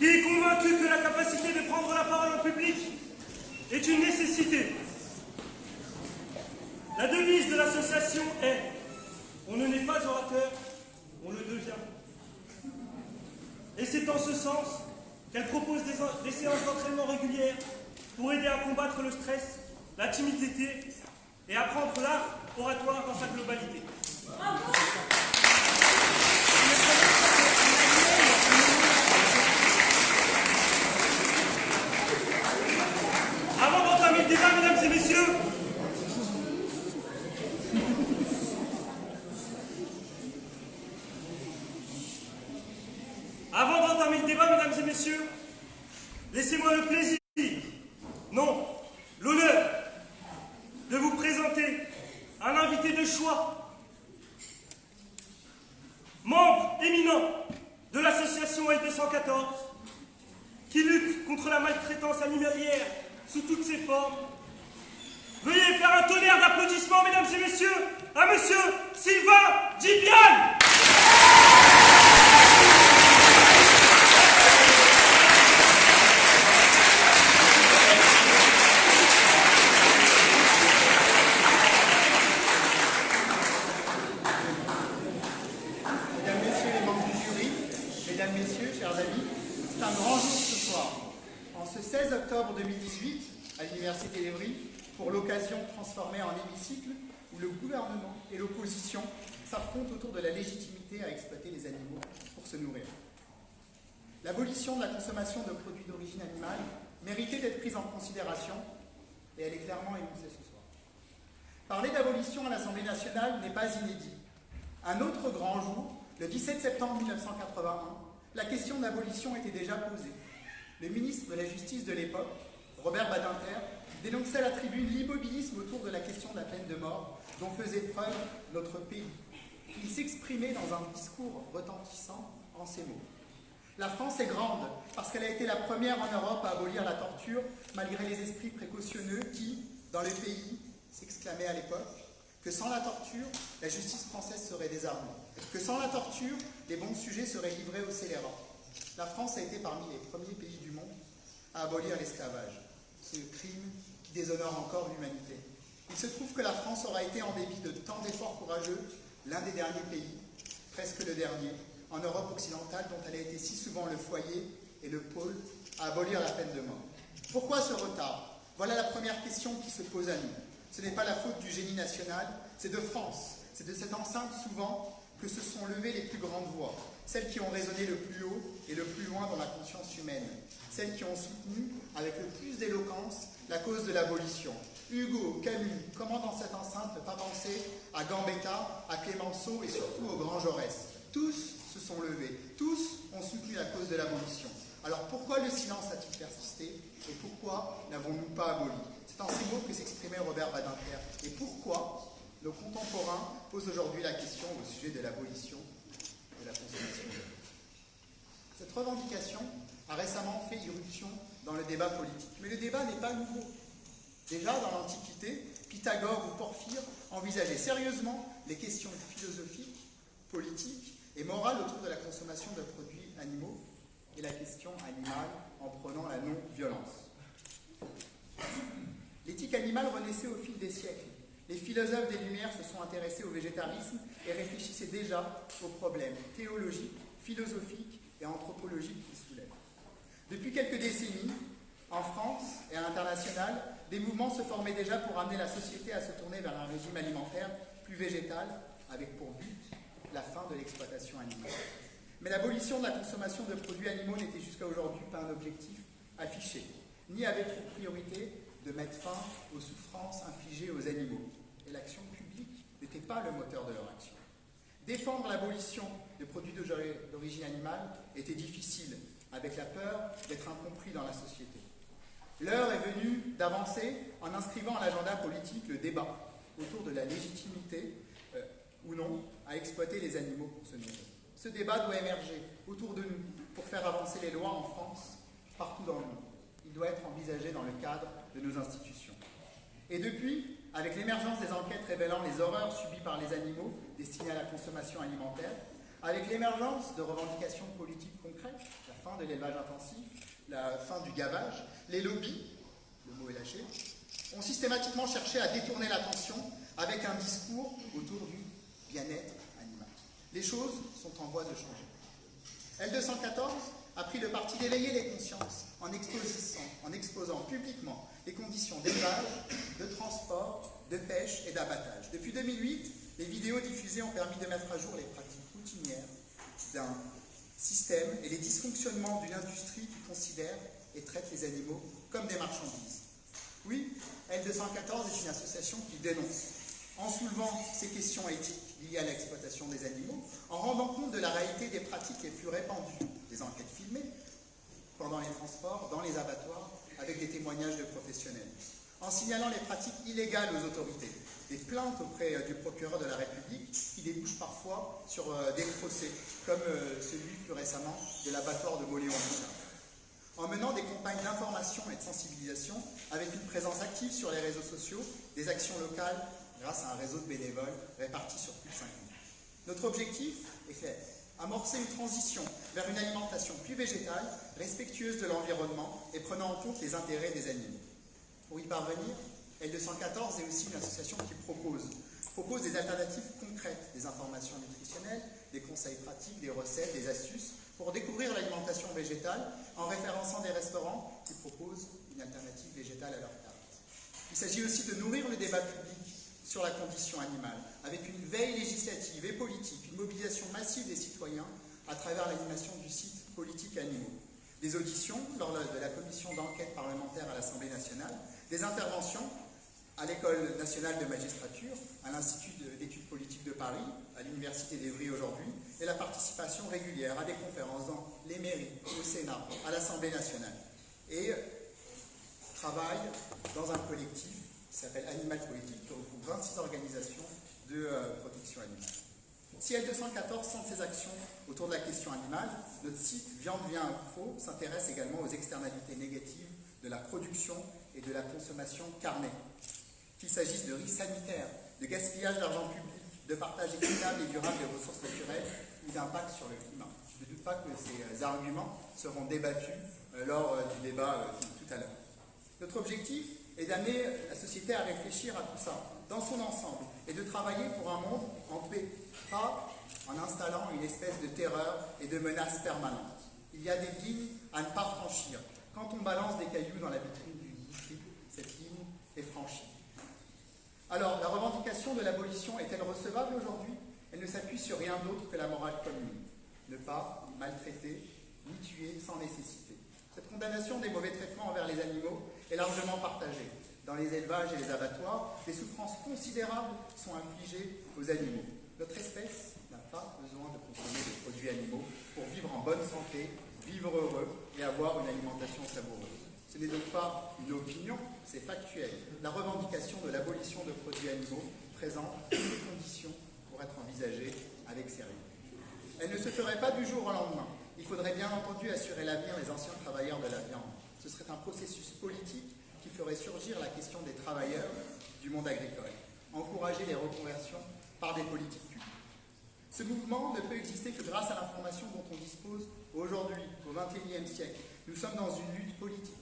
qui est convaincu que la capacité de prendre la parole en public est une nécessité. La devise de l'association est « On ne naît pas orateur, on le devient ». Et c'est en ce sens qu'elle propose des séances d'entraînement régulières pour aider à combattre le stress, la timidité et apprendre l'art oratoire dans sa globalité. Bravo. Avant d'entamer le débat, mesdames et messieurs, laissez-moi le plaisir, non, l'honneur, de vous présenter un invité de choix, membre éminent de l'association L214, qui lutte contre la maltraitance animalière sous toutes ses formes. Veuillez faire un tonnerre d'applaudissements, mesdames et messieurs, à monsieur Sylvain Djibiane. Mesdames, Messieurs, chers amis, c'est un grand jour ce soir. En ce 16 octobre 2018, à l'Université d'Evry, pour l'occasion transformée en hémicycle où le gouvernement et l'opposition s'affrontent autour de la légitimité à exploiter les animaux pour se nourrir. L'abolition de la consommation de produits d'origine animale méritait d'être prise en considération et elle est clairement énoncée ce soir. Parler d'abolition à l'Assemblée nationale n'est pas inédit. Un autre grand jour, le 17 septembre 1981, la question d'abolition était déjà posée. Le ministre de la Justice de l'époque, Robert Badinter, dénonçait à la tribune l'immobilisme autour de la question de la peine de mort dont faisait preuve notre pays. Il s'exprimait dans un discours retentissant en ces mots. La France est grande parce qu'elle a été la première en Europe à abolir la torture malgré les esprits précautionneux qui, dans le pays, s'exclamaient à l'époque que sans la torture, la justice française serait désarmée, que sans la torture, les bons sujets seraient livrés aux scélérats. La France a été parmi les premiers pays du monde à abolir l'esclavage, ce crime qui déshonore encore l'humanité. Il se trouve que la France aura été, en dépit de tant d'efforts courageux, l'un des derniers pays, presque le dernier, en Europe occidentale dont elle a été si souvent le foyer et le pôle à abolir la peine de mort. Pourquoi ce retard? Voilà la première question qui se pose à nous. Ce n'est pas la faute du génie national, c'est de France, c'est de cette enceinte souvent que se sont levées les plus grandes voix, celles qui ont résonné le plus haut et le plus loin dans la conscience humaine, celles qui ont soutenu avec le plus d'éloquence la cause de l'abolition. Hugo, Camus, comment dans cette enceinte ne pas penser à Gambetta, à Clémenceau et surtout au grand Jaurès? Tous se sont levés, tous ont soutenu la cause de l'abolition. Alors pourquoi le silence a-t-il persisté et pourquoi n'avons-nous pas aboli? C'est en ces mots que s'exprimait Robert Badinter. Et pourquoi nos contemporains posent aujourd'hui la question au sujet de l'abolition de la consommation de l'eau. Cette revendication a récemment fait irruption dans le débat politique. Mais le débat n'est pas nouveau. Déjà dans l'Antiquité, Pythagore ou Porphyre envisageaient sérieusement les questions philosophiques, politiques et morales autour de la consommation de produits animaux et la question animale en prônant la non-violence. L'éthique animale renaissait au fil des siècles. Les philosophes des Lumières se sont intéressés au végétarisme et réfléchissaient déjà aux problèmes théologiques, philosophiques et anthropologiques qui soulèvent. Depuis quelques décennies, en France et à l'international, des mouvements se formaient déjà pour amener la société à se tourner vers un régime alimentaire plus végétal, avec pour but la fin de l'exploitation animale. Mais l'abolition de la consommation de produits animaux n'était jusqu'à aujourd'hui pas un objectif affiché, ni avec pour priorité de mettre fin aux souffrances infligées aux animaux. Et l'action publique n'était pas le moteur de leur action. Défendre l'abolition des produits d'origine animale était difficile, avec la peur d'être incompris dans la société. L'heure est venue d'avancer en inscrivant à l'agenda politique le débat autour de la légitimité ou non à exploiter les animaux pour se nourrir. Ce débat doit émerger autour de nous pour faire avancer les lois en France, partout dans le monde. Il doit être envisagé dans le cadre de nos institutions. Et depuis, avec l'émergence des enquêtes révélant les horreurs subies par les animaux destinés à la consommation alimentaire, avec l'émergence de revendications politiques concrètes, la fin fin de l'élevage intensif, la fin du gavage, les lobbies, le mot est lâché, ont systématiquement cherché à détourner l'attention avec un discours autour du bien-être animal. Les choses sont en voie de changer. L214 a pris le parti d'éveiller les consciences en exposant publiquement les conditions d'élevage, de transport, de pêche et d'abattage. Depuis 2008, les vidéos diffusées ont permis de mettre à jour les pratiques routinières d'un système et les dysfonctionnements d'une industrie qui considère et traite les animaux comme des marchandises. Oui, L214 est une association qui dénonce, en soulevant ces questions éthiques liées à l'exploitation des animaux, en rendant compte de la réalité des pratiques les plus répandues, des enquêtes filmées pendant les transports, dans les abattoirs, avec des témoignages de professionnels, en signalant les pratiques illégales aux autorités, des plaintes auprès du procureur de la République qui débouchent parfois sur des procès, comme celui plus récemment de l'abattoir de Mauléon-Bouchard. En menant des campagnes d'information et de sensibilisation avec une présence active sur les réseaux sociaux, des actions locales grâce à un réseau de bénévoles répartis sur plus de 5 ans. Notre objectif est clair, amorcer une transition vers une alimentation plus végétale, respectueuse de l'environnement et prenant en compte les intérêts des animaux. Pour y parvenir, L214 est aussi une association qui propose des alternatives concrètes, des informations nutritionnelles, des conseils pratiques, des recettes, des astuces pour découvrir l'alimentation végétale en référençant des restaurants qui proposent une alternative végétale à leur carte. Il s'agit aussi de nourrir le débat public sur la condition animale, avec une veille législative et politique, une mobilisation massive des citoyens à travers l'animation du site Politique Animaux. Des auditions lors de la commission d'enquête parlementaire à l'Assemblée nationale, des interventions à l'École nationale de magistrature, à l'Institut d'études politiques de Paris, à l'Université d'Evry aujourd'hui, et la participation régulière à des conférences dans les mairies, au Sénat, à l'Assemblée nationale. Et travaille dans un collectif qui s'appelle Animal Politique, qui regroupe 26 organisations de protection animale. Si L214 centre ses actions autour de la question animale, notre site Viande vient Info s'intéresse également aux externalités négatives de la production et de la consommation carnée. Qu'il s'agisse de risques sanitaires, de gaspillage d'argent public, de partage équitable et durable des ressources naturelles ou d'impact sur le climat. Je ne doute pas que ces arguments seront débattus lors du débat tout à l'heure. Notre objectif est d'amener la société à réfléchir à tout ça, dans son ensemble, et de travailler pour un monde en paix, pas en installant une espèce de terreur et de menace permanente. Il y a des lignes à ne pas franchir. Quand on balance des cailloux dans la vitrine d'une boucherie, cette ligne est franchie. Alors, la revendication de l'abolition est-elle recevable aujourd'hui? Elle ne s'appuie sur rien d'autre que la morale commune. Ne pas maltraiter, ni tuer sans nécessité. Cette condamnation des mauvais traitements envers les animaux est largement partagée. Dans les élevages et les abattoirs, des souffrances considérables sont infligées aux animaux. Notre espèce n'a pas besoin de consommer des produits animaux pour vivre en bonne santé, vivre heureux et avoir une alimentation savoureuse. Ce n'est donc pas une opinion, c'est factuel. La revendication de l'abolition de produits animaux présente toutes les conditions pour être envisagée avec sérieux. Elle ne se ferait pas du jour au lendemain. Il faudrait bien entendu assurer l'avenir des anciens travailleurs de la viande. Ce serait un processus politique qui ferait surgir la question des travailleurs du monde agricole, encourager les reconversions par des politiques publiques. Ce mouvement ne peut exister que grâce à l'information dont on dispose aujourd'hui, au XXIe siècle. Nous sommes dans une lutte politique.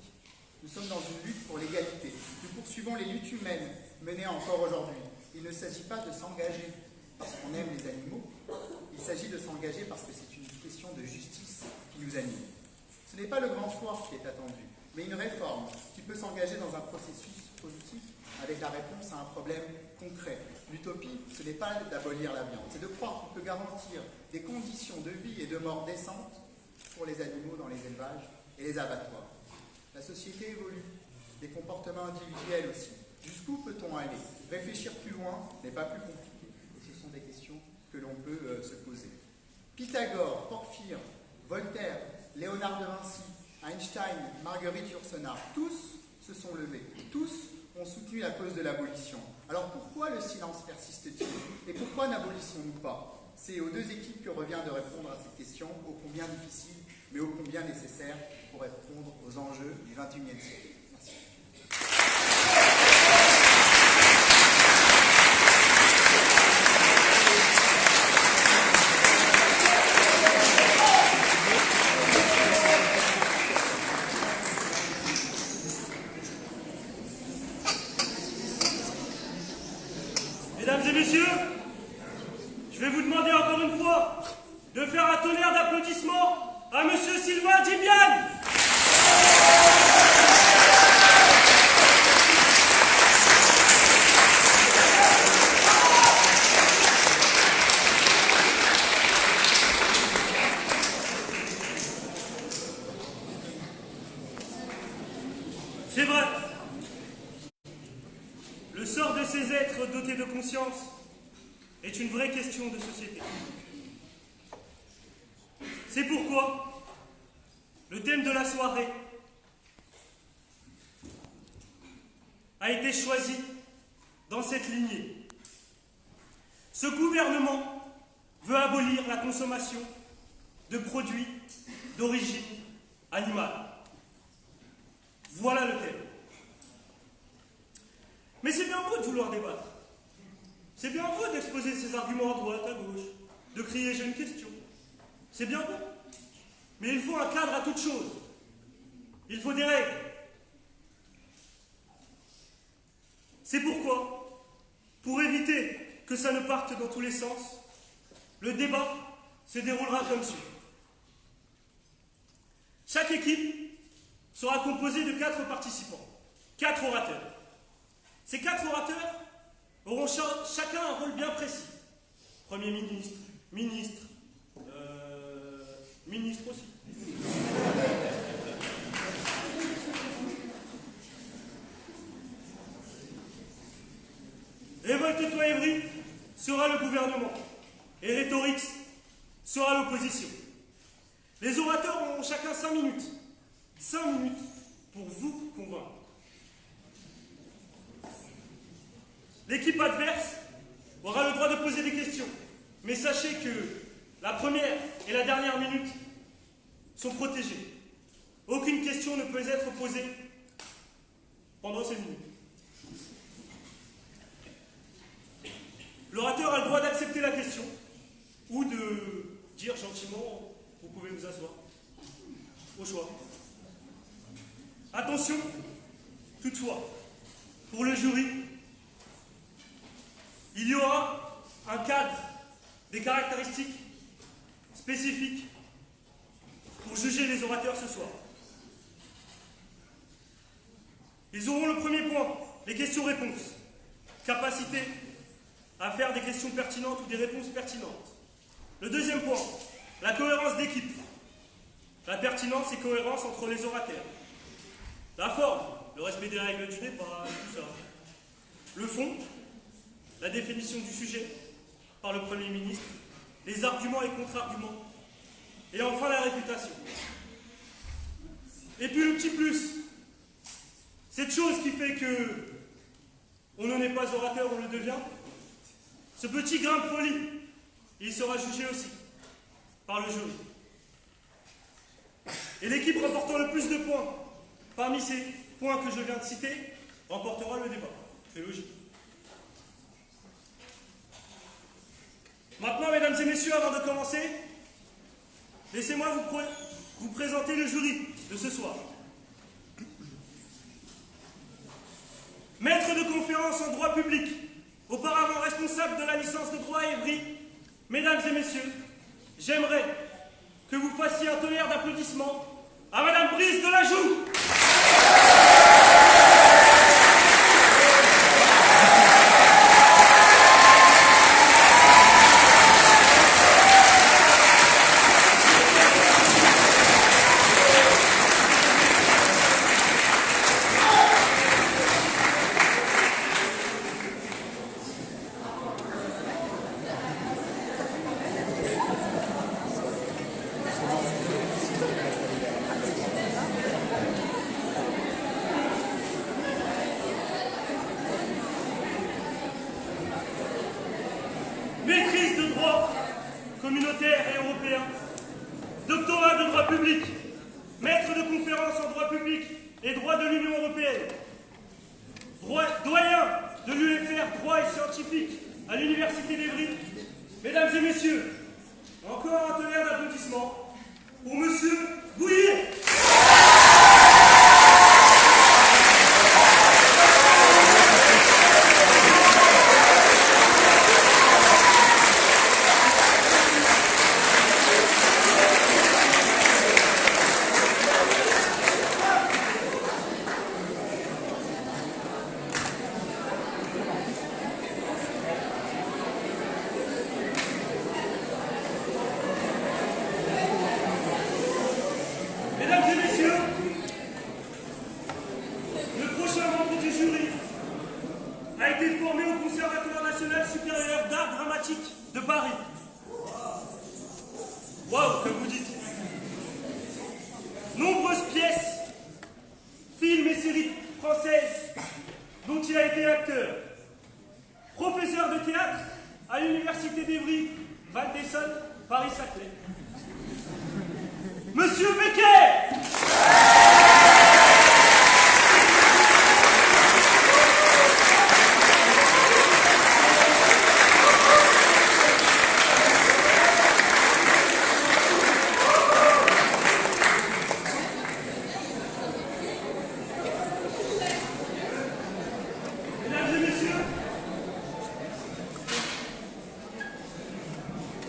Nous sommes dans une lutte pour l'égalité. Nous poursuivons les luttes humaines menées encore aujourd'hui. Il ne s'agit pas de s'engager parce qu'on aime les animaux. Il s'agit de s'engager parce que c'est une question de justice qui nous anime. Ce n'est pas le grand soir qui est attendu, mais une réforme qui peut s'engager dans un processus politique avec la réponse à un problème concret. L'utopie, ce n'est pas d'abolir la viande, c'est de croire qu'on peut garantir des conditions de vie et de mort décentes pour les animaux dans les élevages et les abattoirs. La société évolue, des comportements individuels aussi. Jusqu'où peut-on aller? Réfléchir plus loin n'est pas plus compliqué. Et ce sont des questions que l'on peut se poser. Pythagore, Porphyre, Voltaire, Léonard de Vinci, Einstein, Marguerite Yourcenar, tous se sont levés, tous ont soutenu la cause de l'abolition. Alors pourquoi le silence persiste-t-il? Et pourquoi n'abolissons-nous pas? C'est aux deux équipes que revient de répondre à cette question, ô combien difficile, mais ô combien nécessaire pour répondre aux enjeux du XXIe siècle. Merci. toi, Jimian. C'est vrai. Le sort de ces êtres dotés de conscience est une vraie question de société. C'est pourquoi le thème de la soirée a été choisi dans cette lignée. Ce gouvernement veut abolir la consommation de produits d'origine animale. Voilà le thème. Mais c'est bien beau de vouloir débattre. C'est bien beau d'exposer ses arguments à droite, à gauche, de crier « j'ai une question ». C'est bien beau. Mais il faut un cadre à toute chose. Il faut des règles. C'est pourquoi, pour éviter que ça ne parte dans tous les sens, le débat se déroulera comme suit. Chaque équipe sera composée de 4 participants, 4 orateurs. Ces 4 orateurs auront chacun un rôle bien précis. Premier ministre, ministre aussi. Révolte-toi Évry sera le gouvernement et Rhétorix sera l'opposition. Les orateurs auront chacun 5 minutes. 5 minutes pour vous convaincre. L'équipe adverse aura le droit de poser des questions. Mais sachez que la première et la dernière minute sont protégées. Aucune question ne peut être posée pendant ces minutes. L'orateur a le droit d'accepter la question ou de dire gentiment « vous pouvez vous asseoir ». Au choix. Attention, toutefois, pour le jury, il y aura un cadre, des caractéristiques spécifiques pour juger les orateurs ce soir. Ils auront le premier point, les questions-réponses. Capacité à faire des questions pertinentes ou des réponses pertinentes. Le deuxième point, la cohérence d'équipe. La pertinence et cohérence entre les orateurs. La forme, le respect des règles du débat, tout ça. Le fond, la définition du sujet par le Premier ministre, les arguments et contre-arguments, et enfin la réfutation. Et puis le petit plus, cette chose qui fait que on n'en est pas orateur, on le devient, ce petit grain de folie, il sera jugé aussi par le jury. Et l'équipe remportant le plus de points parmi ces points que je viens de citer remportera le débat. C'est logique. Maintenant, mesdames et messieurs, avant de commencer, laissez-moi vous présenter le jury de ce soir. Maître de conférence en droit public, auparavant responsable de la licence de droit à Évry, mesdames et messieurs, j'aimerais que vous fassiez un tonnerre d'applaudissements à Madame Brice de la Joux. Maîtrise de droit communautaire et européen, doctorat de droit public, maître de conférence en droit public et droit de l'Union européenne, doyen de l'UFR droit et scientifique à l'Université d'Évry. Mesdames et messieurs, encore un tonnerre d'applaudissements pour Monsieur Bouillet. Paris. Waouh, que vous dites. Nombreuses pièces, films et séries françaises dont il a été acteur. Professeur de théâtre à l'Université d'Evry, Val d'Essonne, Paris-Saclay. Monsieur Becker! Mesdames et messieurs,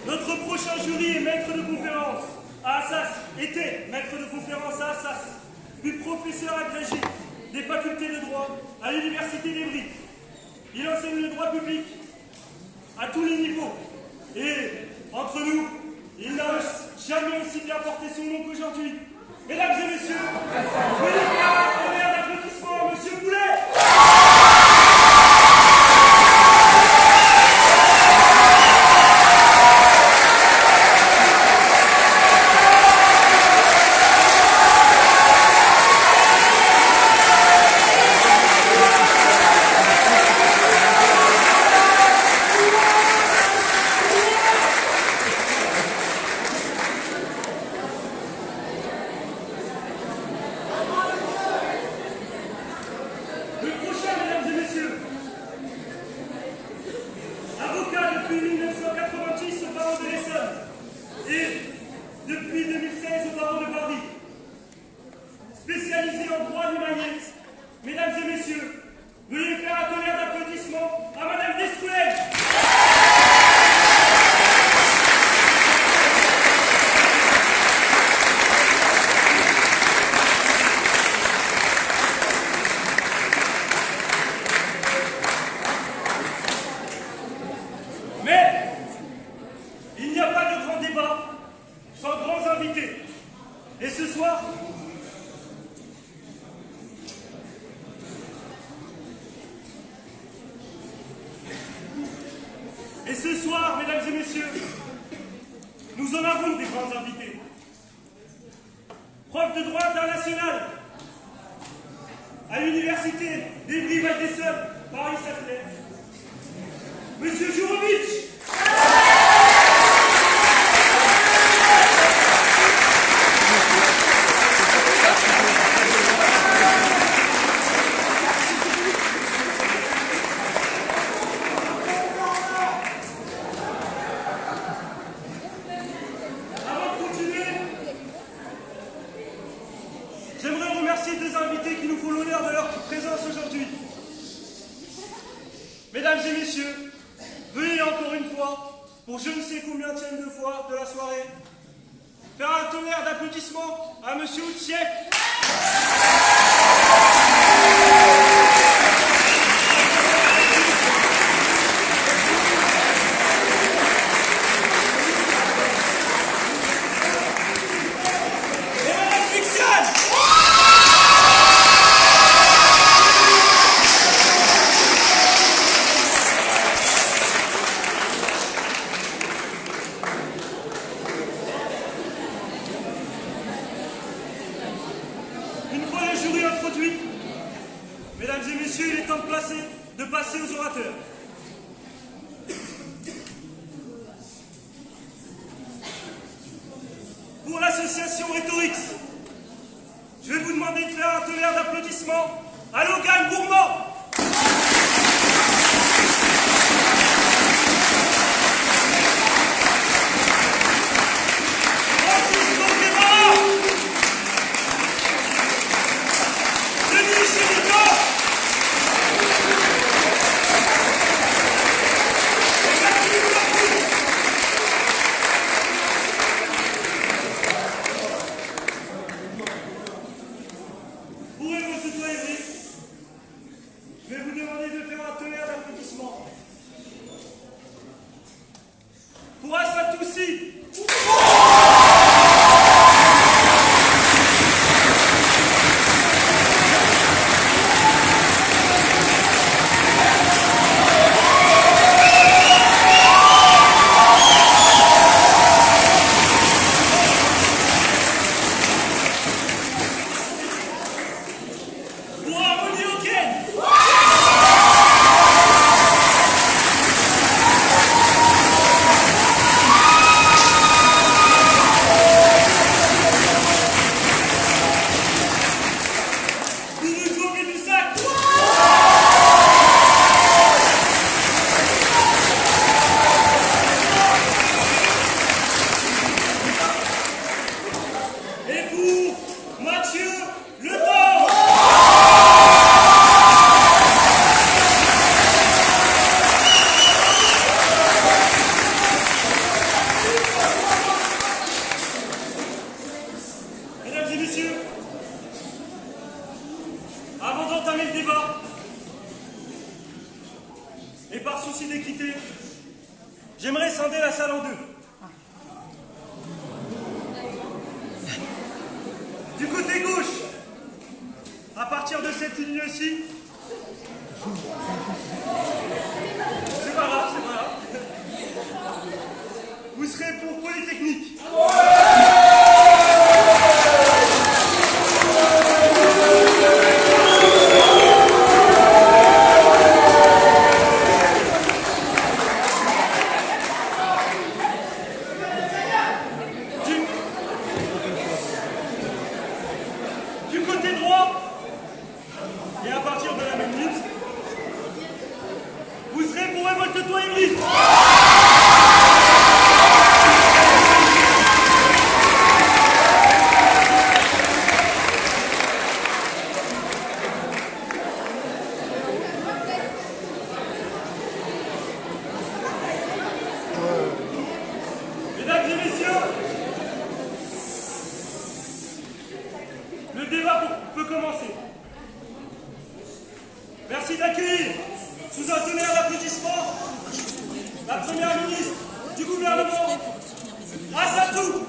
notre prochain jury est maître de conférence à Assas, était maître de conférence à Assas, puis professeur agrégé des facultés de droit à l'Université d'Evry. Il enseigne le droit public à tous les niveaux. Et, entre nous, il n'a jamais aussi bien porté son nom qu'aujourd'hui. Mesdames et messieurs, veuillez faire un tonnerre d'applaudissements à Monsieur Boulet. Le prochain, mesdames et messieurs, avocat depuis 1986 au barreau de l'Essonne et depuis 2016 au barreau de Paris, spécialisé en droit humaniste. Mesdames et messieurs, veuillez faire un tonnerre d'applaudissements à Madame Descoulet. Mais il n'y a pas de grand débat sans grands invités. Et ce soir, mesdames et messieurs, nous en avons des grands invités. Prof de droit international à l'Université d'Evry-Val d'Essonne, Paris-Saclay, Monsieur Jurovic. Avant de continuer, j'aimerais remercier deux invités qui nous font l'honneur de leur présence aujourd'hui. Mesdames et messieurs, veuillez encore une fois, pour je ne sais combien de fois de la soirée, faire un tonnerre d'applaudissements à Monsieur Outsiek. Et Madame Fixiane. Une fois le jury introduit, mesdames et messieurs, il est temps de passer aux orateurs. Pour l'association Rhétorix, je vais vous demander de faire un tonnerre d'applaudissements à Logan Gourmand. d'entamer le débat, et par souci d'équité, j'aimerais scinder la salle en deux. Du côté gauche, à partir de cette ligne-ci, c'est pas grave, c'est pas grave, vous serez pour Polytechnique. Du côté droit, et à partir de la même ligne, vous serez pour Révolte-toi Église. Mesdames et messieurs, le débat peut commencer. Merci d'accueillir, sous un tonnerre d'applaudissements, la première ministre du gouvernement, Assatou.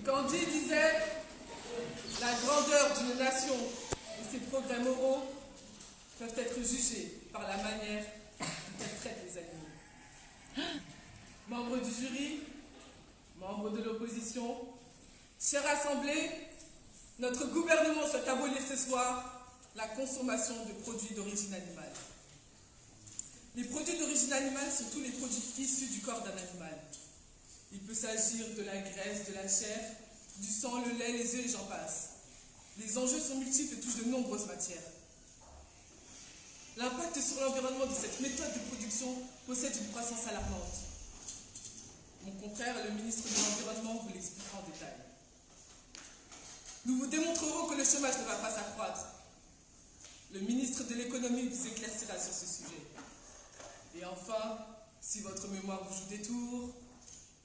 Gandhi disait « La grandeur d'une nation et ses progrès moraux peuvent être jugés par la manière dont elle traite les animaux. » Membres du jury, membres de l'opposition, chère Assemblée, notre gouvernement souhaite abolir ce soir la consommation de produits d'origine animale. Les produits d'origine animale sont tous les produits issus du corps d'un animal. Il peut s'agir de la graisse, de la chair, du sang, le lait, les œufs et j'en passe. Les enjeux sont multiples et touchent de nombreuses matières. L'impact sur l'environnement de cette méthode de production possède une croissance alarmante. Mon confrère, le ministre de l'Environnement, vous l'expliquera en détail. Nous vous démontrerons que le chômage ne va pas s'accroître. Le ministre de l'Économie vous éclaircira sur ce sujet. Et enfin, si votre mémoire vous joue des tours,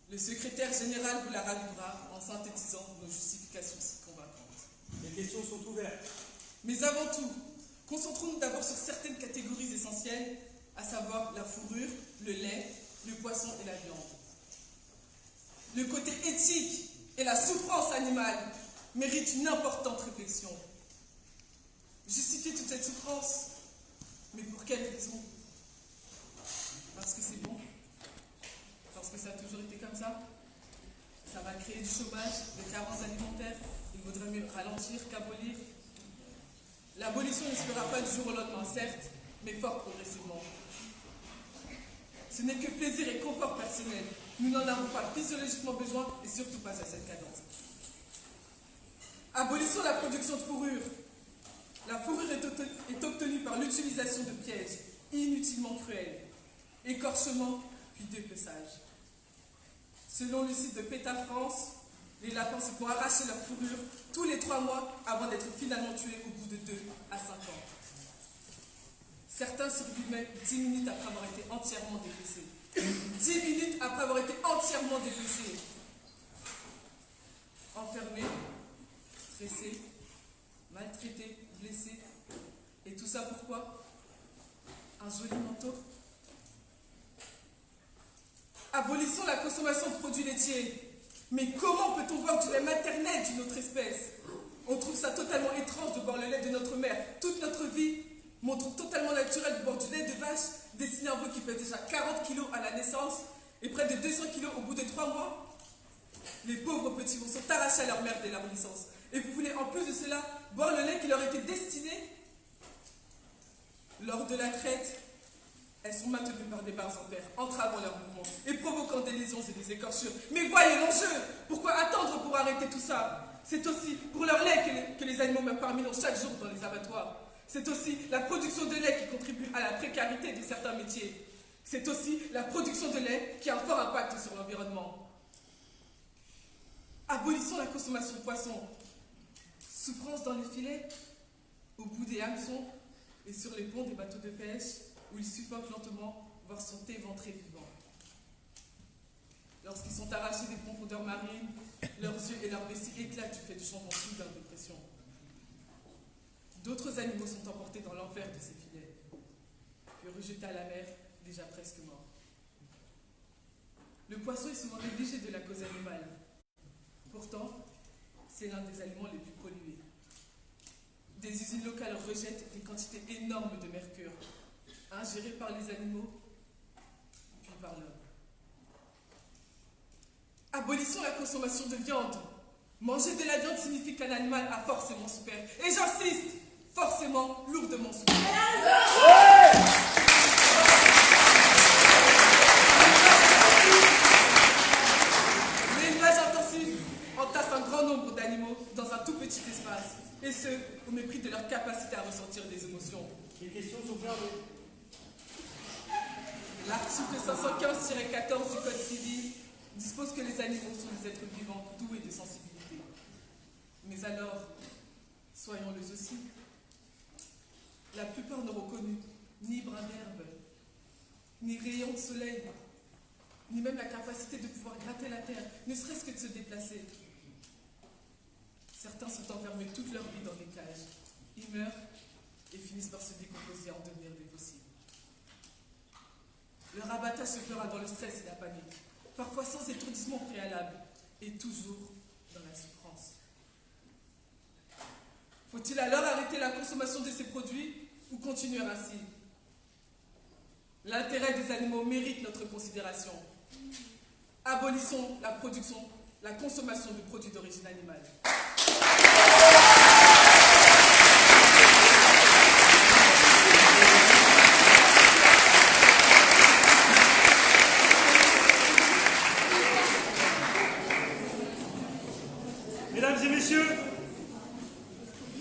le secrétaire général vous la ravivera en synthétisant nos justifications si convaincantes. Les questions sont ouvertes. Mais avant tout, concentrons-nous d'abord sur certaines catégories essentielles, à savoir la fourrure, le lait, le poisson et la viande. Le côté éthique et la souffrance animale méritent une importante réflexion. Justifier toute cette souffrance, mais pour quelle raison? Parce que c'est bon? Parce que ça a toujours été comme ça? Ça va créer du chômage, des carences alimentaires. Il vaudrait mieux ralentir qu'abolir. L'abolition ne se fera pas du jour au lendemain, certes, mais fort progressivement. Ce n'est que plaisir et confort personnel. Nous n'en avons pas physiologiquement besoin et surtout pas à cette cadence. Abolissons la production de fourrure. La fourrure est obtenue par l'utilisation de pièges inutilement cruels, écorchement puis dépeçage. Selon le site de PETA France, les lapins se font arracher leur fourrure tous les 3 mois avant d'être finalement tués au bout de 2 à 5 ans. Certains survivent même 10 minutes après avoir été entièrement dépecés. 10 minutes après avoir été entièrement dépecés. Enfermés, stressés, maltraités, blessés. Et tout ça pourquoi? Un joli manteau. Abolissons la consommation de produits laitiers. Mais comment peut-on boire du lait maternel d'une autre espèce? On trouve ça totalement étrange de boire le lait de notre mère. Toute notre vie montre totalement naturel de boire du lait de vache destiné à un veau qui pèse déjà 40 kg à la naissance et près de 200 kg au bout de 3 mois. Les pauvres petits veaux sont arrachés à leur mère dès leur naissance. Et vous voulez en plus de cela boire le lait qui leur était destiné? Lors de la traite, elles sont maintenues par des barres en fer, entravant leur mouvement et provoquant des lésions et des écorchures. Mais voyez l'enjeu! Pourquoi attendre pour arrêter tout ça? C'est aussi pour leur lait que les animaux meurent par millions chaque jour dans les abattoirs. C'est aussi la production de lait qui contribue à la précarité de certains métiers. C'est aussi la production de lait qui a un fort impact sur l'environnement. Abolissons la consommation de poissons. Souffrance dans les filets, au bout des hameçons et sur les ponts des bateaux de pêche où ils suffoquent lentement, voire sont éventrés vivants. Lorsqu'ils sont arrachés des profondeurs marines, leurs yeux et leurs vessies éclatent du fait du changement soudain de pression. D'autres animaux sont emportés dans l'enfer de ces filets, puis rejetés à la mer, déjà presque morts. Le poisson est souvent négligé de la cause animale. Pourtant, c'est l'un des aliments les plus pollués. Des usines locales rejettent des quantités énormes de mercure, ingérées par les animaux, puis par l'homme. Abolissons la consommation de viande. Manger de la viande signifie qu'un animal a forcément souffert. Et j'insiste, forcément, lourdement souffert. L'élevage intensif entasse un grand nombre d'animaux dans un tout petit espace, et ce, au mépris de leur capacité à ressentir des émotions. Les questions sont fermées. L'article 515-14 du Code civil dispose que les animaux sont des êtres vivants doués de sensibilité. Mais alors, soyons-les aussi. La plupart n'auront connu ni brin d'herbe, ni rayon de soleil, ni même la capacité de pouvoir gratter la terre, ne serait-ce que de se déplacer. Certains sont enfermés toute leur vie dans des cages. Ils meurent et finissent par se décomposer en devenir des fossiles. Leur abattage se fera dans le stress et la panique, parfois sans étourdissement préalable, et toujours dans la souffrance. Faut-il alors arrêter la consommation de ces produits ou continuer ainsi? L'intérêt des animaux mérite notre considération. Abolissons la production, la consommation de produits d'origine animale. Mesdames et messieurs,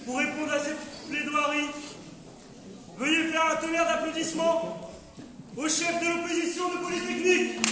pour répondre à cette plaidoirie, veuillez faire un tonnerre d'applaudissements au chef de l'opposition de Polytechnique.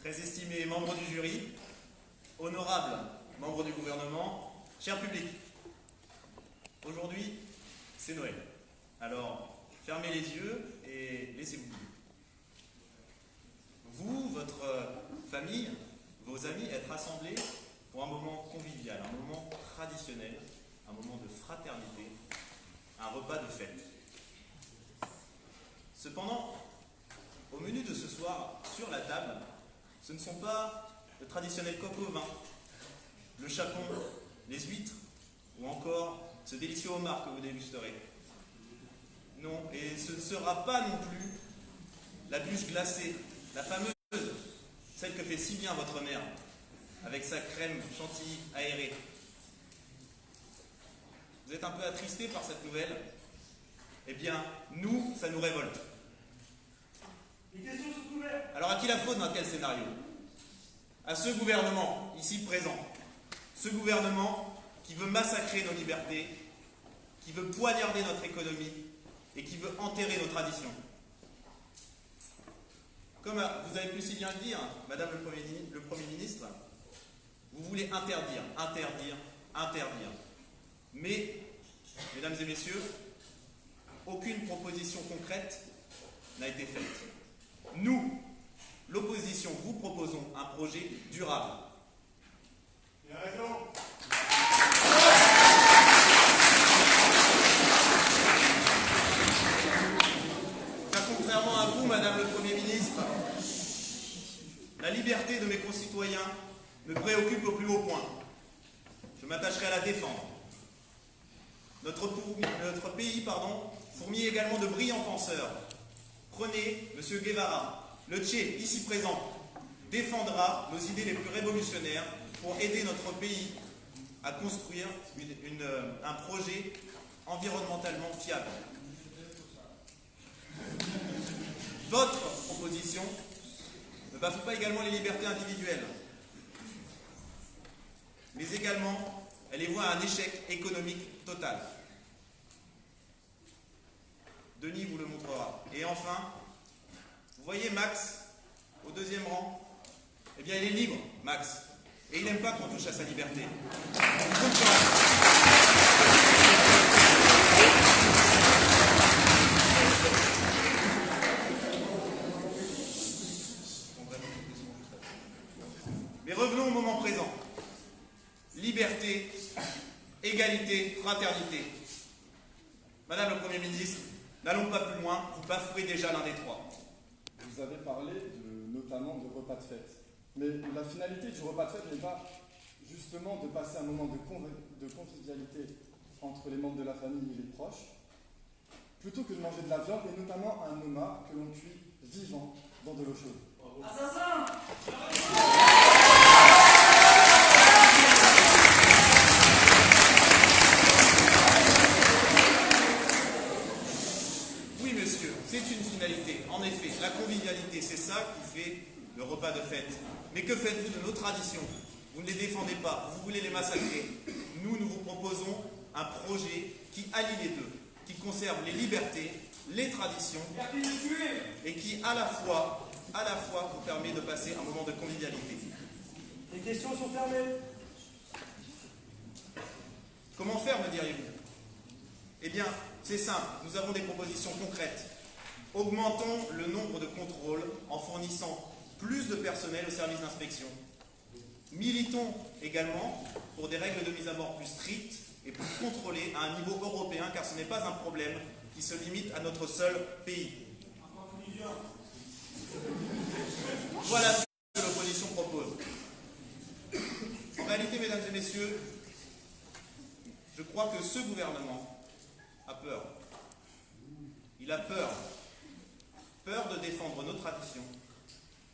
Très estimés membres du jury, honorables membres du gouvernement, cher public, aujourd'hui, c'est Noël. Alors, fermez les yeux et laissez-vous guider. Vous, votre famille, vos amis, êtes rassemblés pour un moment convivial, un moment traditionnel, un moment de fraternité, un repas de fête. Cependant, au menu de ce soir, sur la table, ce ne sont pas le traditionnel coq au vin, le chapon, les huîtres, ou encore ce délicieux homard que vous dégusterez. Non, et ce ne sera pas non plus la bûche glacée, la fameuse, celle que fait si bien votre mère, avec sa crème chantilly aérée. Vous êtes un peu attristé par cette nouvelle? Eh bien, nous, ça nous révolte. Les questions sont ouvertes. Alors à qui la faute dans quel scénario? À ce gouvernement, ici présent. Ce gouvernement qui veut massacrer nos libertés, qui veut poignarder notre économie et qui veut enterrer nos traditions. Comme vous avez pu si bien le dire, Madame le Premier ministre, vous voulez interdire, interdire, interdire. Mais, mesdames et messieurs, aucune proposition concrète n'a été faite. Nous, l'opposition, vous proposons un projet durable. Il a raison. Car contrairement à vous, Madame le Premier ministre, la liberté de mes concitoyens me préoccupe au plus haut point. Je m'attacherai à la défendre. Notre pays, fourmille également de brillants penseurs. Prenez M. Guevara, le Tché, ici présent, défendra nos idées les plus révolutionnaires pour aider notre pays à construire un projet environnementalement fiable. Votre proposition ne bafoue pas également les libertés individuelles, mais également elle les voit à un échec économique total. Denis vous le montrera. Et enfin, vous voyez Max, au deuxième rang, eh bien il est libre, Max. Et il n'aime pas qu'on touche à sa liberté. Mais revenons au moment présent. Liberté, égalité, fraternité. Madame le Premier ministre, n'allons pas plus loin, vous bafouez déjà l'un des trois. Vous avez parlé notamment de repas de fête. Mais la finalité du repas de fête n'est pas justement de passer un moment de convivialité entre les membres de la famille et les proches, plutôt que de manger de la viande, et notamment un homard que l'on cuit vivant dans de l'eau chaude. Assassin! Oui, monsieur, c'est une finalité. En effet, la convivialité, c'est ça qui fait le repas de fête. Mais que faites-vous de nos traditions? Vous ne les défendez pas, vous voulez les massacrer. Nous vous proposons un projet qui allie les deux, qui conserve les libertés, les traditions, et qui à la fois vous permet de passer un moment de convivialité. Les questions sont fermées. Comment faire, me diriez-vous? Eh bien, c'est simple, nous avons des propositions concrètes. Augmentons le nombre de contrôles en fournissant plus de personnel au service d'inspection. Militons également pour des règles de mise à mort plus strictes et plus contrôlées à un niveau européen, car ce n'est pas un problème qui se limite à notre seul pays. Voilà ce que l'opposition propose. En réalité, mesdames et messieurs, je crois que ce gouvernement a peur. Il a peur. Peur de défendre nos traditions,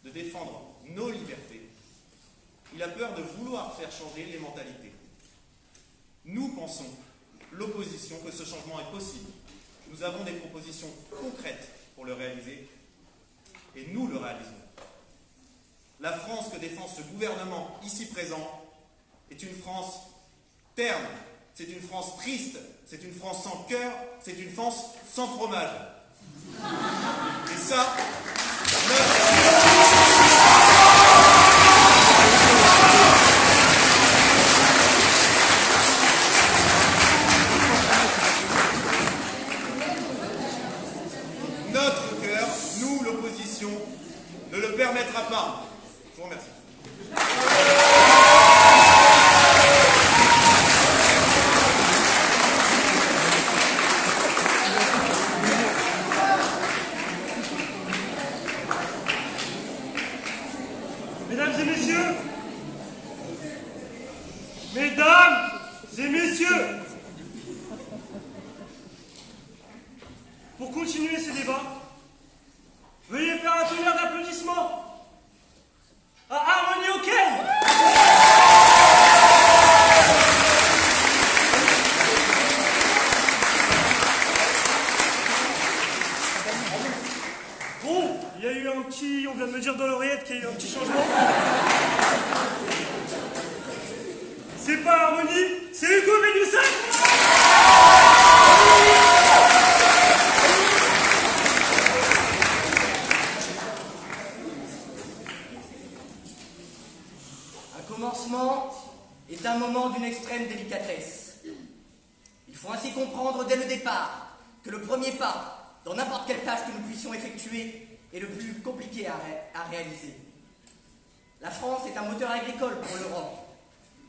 de défendre nos libertés. Il a peur de vouloir faire changer les mentalités. Nous pensons, l'opposition, que ce changement est possible. Nous avons des propositions concrètes pour le réaliser, et nous le réalisons. La France que défend ce gouvernement ici présent est une France terne, c'est une France triste, c'est une France sans cœur, c'est une France sans fromage. Et ça, notre cœur, nous, l'opposition, ne le permettra pas. Je vous remercie. Mesdames et messieurs, pour continuer ce débat, veuillez faire un tonnerre d'applaudissements à Harmonie Auquel. Bon, il y a eu un petit, on vient de me dire dans l'oreillette qu'il y a eu un petit changement. C'est pas Harmonie, c'est Hugo Médussac. Un commencement est un moment d'une extrême délicatesse. Il faut ainsi comprendre dès le départ que le premier pas, dans n'importe quelle tâche que nous puissions effectuer, est le plus compliqué à réaliser. La France est un moteur agricole pour l'Europe.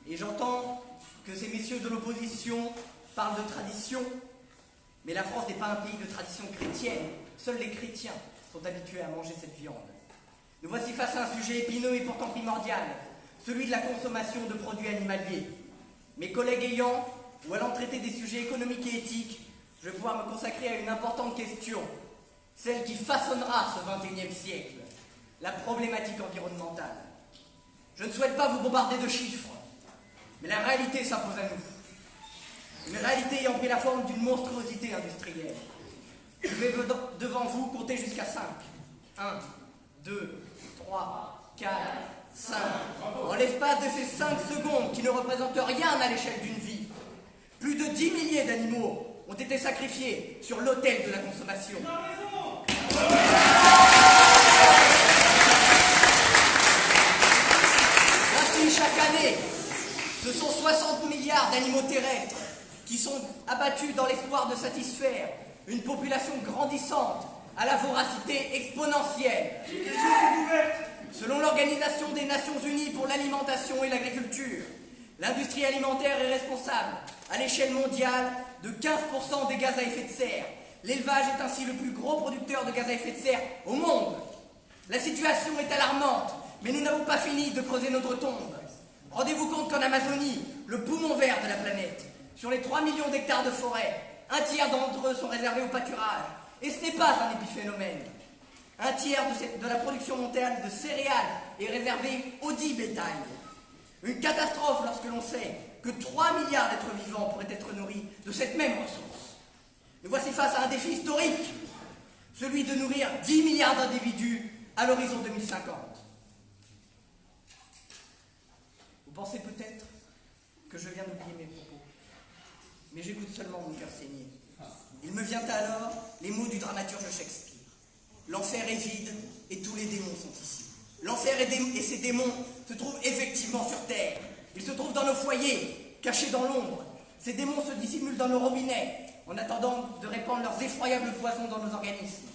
Et j'entends que ces messieurs de l'opposition parlent de tradition, mais la France n'est pas un pays de tradition chrétienne. Seuls les chrétiens sont habitués à manger cette viande. Nous voici face à un sujet épineux et pourtant primordial, celui de la consommation de produits animaliers. Mes collègues ayant ou allant traiter des sujets économiques et éthiques, je vais pouvoir me consacrer à une importante question, celle qui façonnera ce XXIe siècle, la problématique environnementale. Je ne souhaite pas vous bombarder de chiffres, mais la réalité s'impose à nous. Une réalité ayant pris la forme d'une monstruosité industrielle. Je vais devant vous compter jusqu'à 5. 1, 2, 3, 4, 5. En l'espace de ces 5 secondes qui ne représentent rien à l'échelle d'une vie, plus de 10 milliers d'animaux ont été sacrifiés sur l'autel de la consommation. Ainsi, chaque année, ce sont 60 milliards d'animaux terrestres qui sont abattus dans l'espoir de satisfaire une population grandissante à la voracité exponentielle. Selon l'Organisation des Nations Unies pour l'alimentation et l'agriculture, l'industrie alimentaire est responsable, à l'échelle mondiale, de 15% des gaz à effet de serre. L'élevage est ainsi le plus gros producteur de gaz à effet de serre au monde. La situation est alarmante, mais nous n'avons pas fini de creuser notre tombe. Rendez-vous compte qu'en Amazonie, le poumon vert de la planète, sur les 3 millions d'hectares de forêt, un tiers d'entre eux sont réservés au pâturage. Et ce n'est pas un épiphénomène. Un tiers de la production mondiale de céréales est réservé au dit bétail. Une catastrophe lorsque l'on sait que 3 milliards d'êtres vivants pourraient être nourris de cette même ressource. Nous voici face à un défi historique, celui de nourrir 10 milliards d'individus à l'horizon 2050. Vous pensez peut-être que je viens d'oublier mes propos, mais j'écoute seulement mon cœur saigner. Il me vient alors les mots du dramaturge Shakespeare. L'enfer est vide et tous les démons sont ici. L'enfer et ses démons se trouvent effectivement sur terre. Ils se trouvent dans nos foyers, cachés dans l'ombre. Ces démons se dissimulent dans nos robinets, en attendant de répandre leurs effroyables poisons dans nos organismes.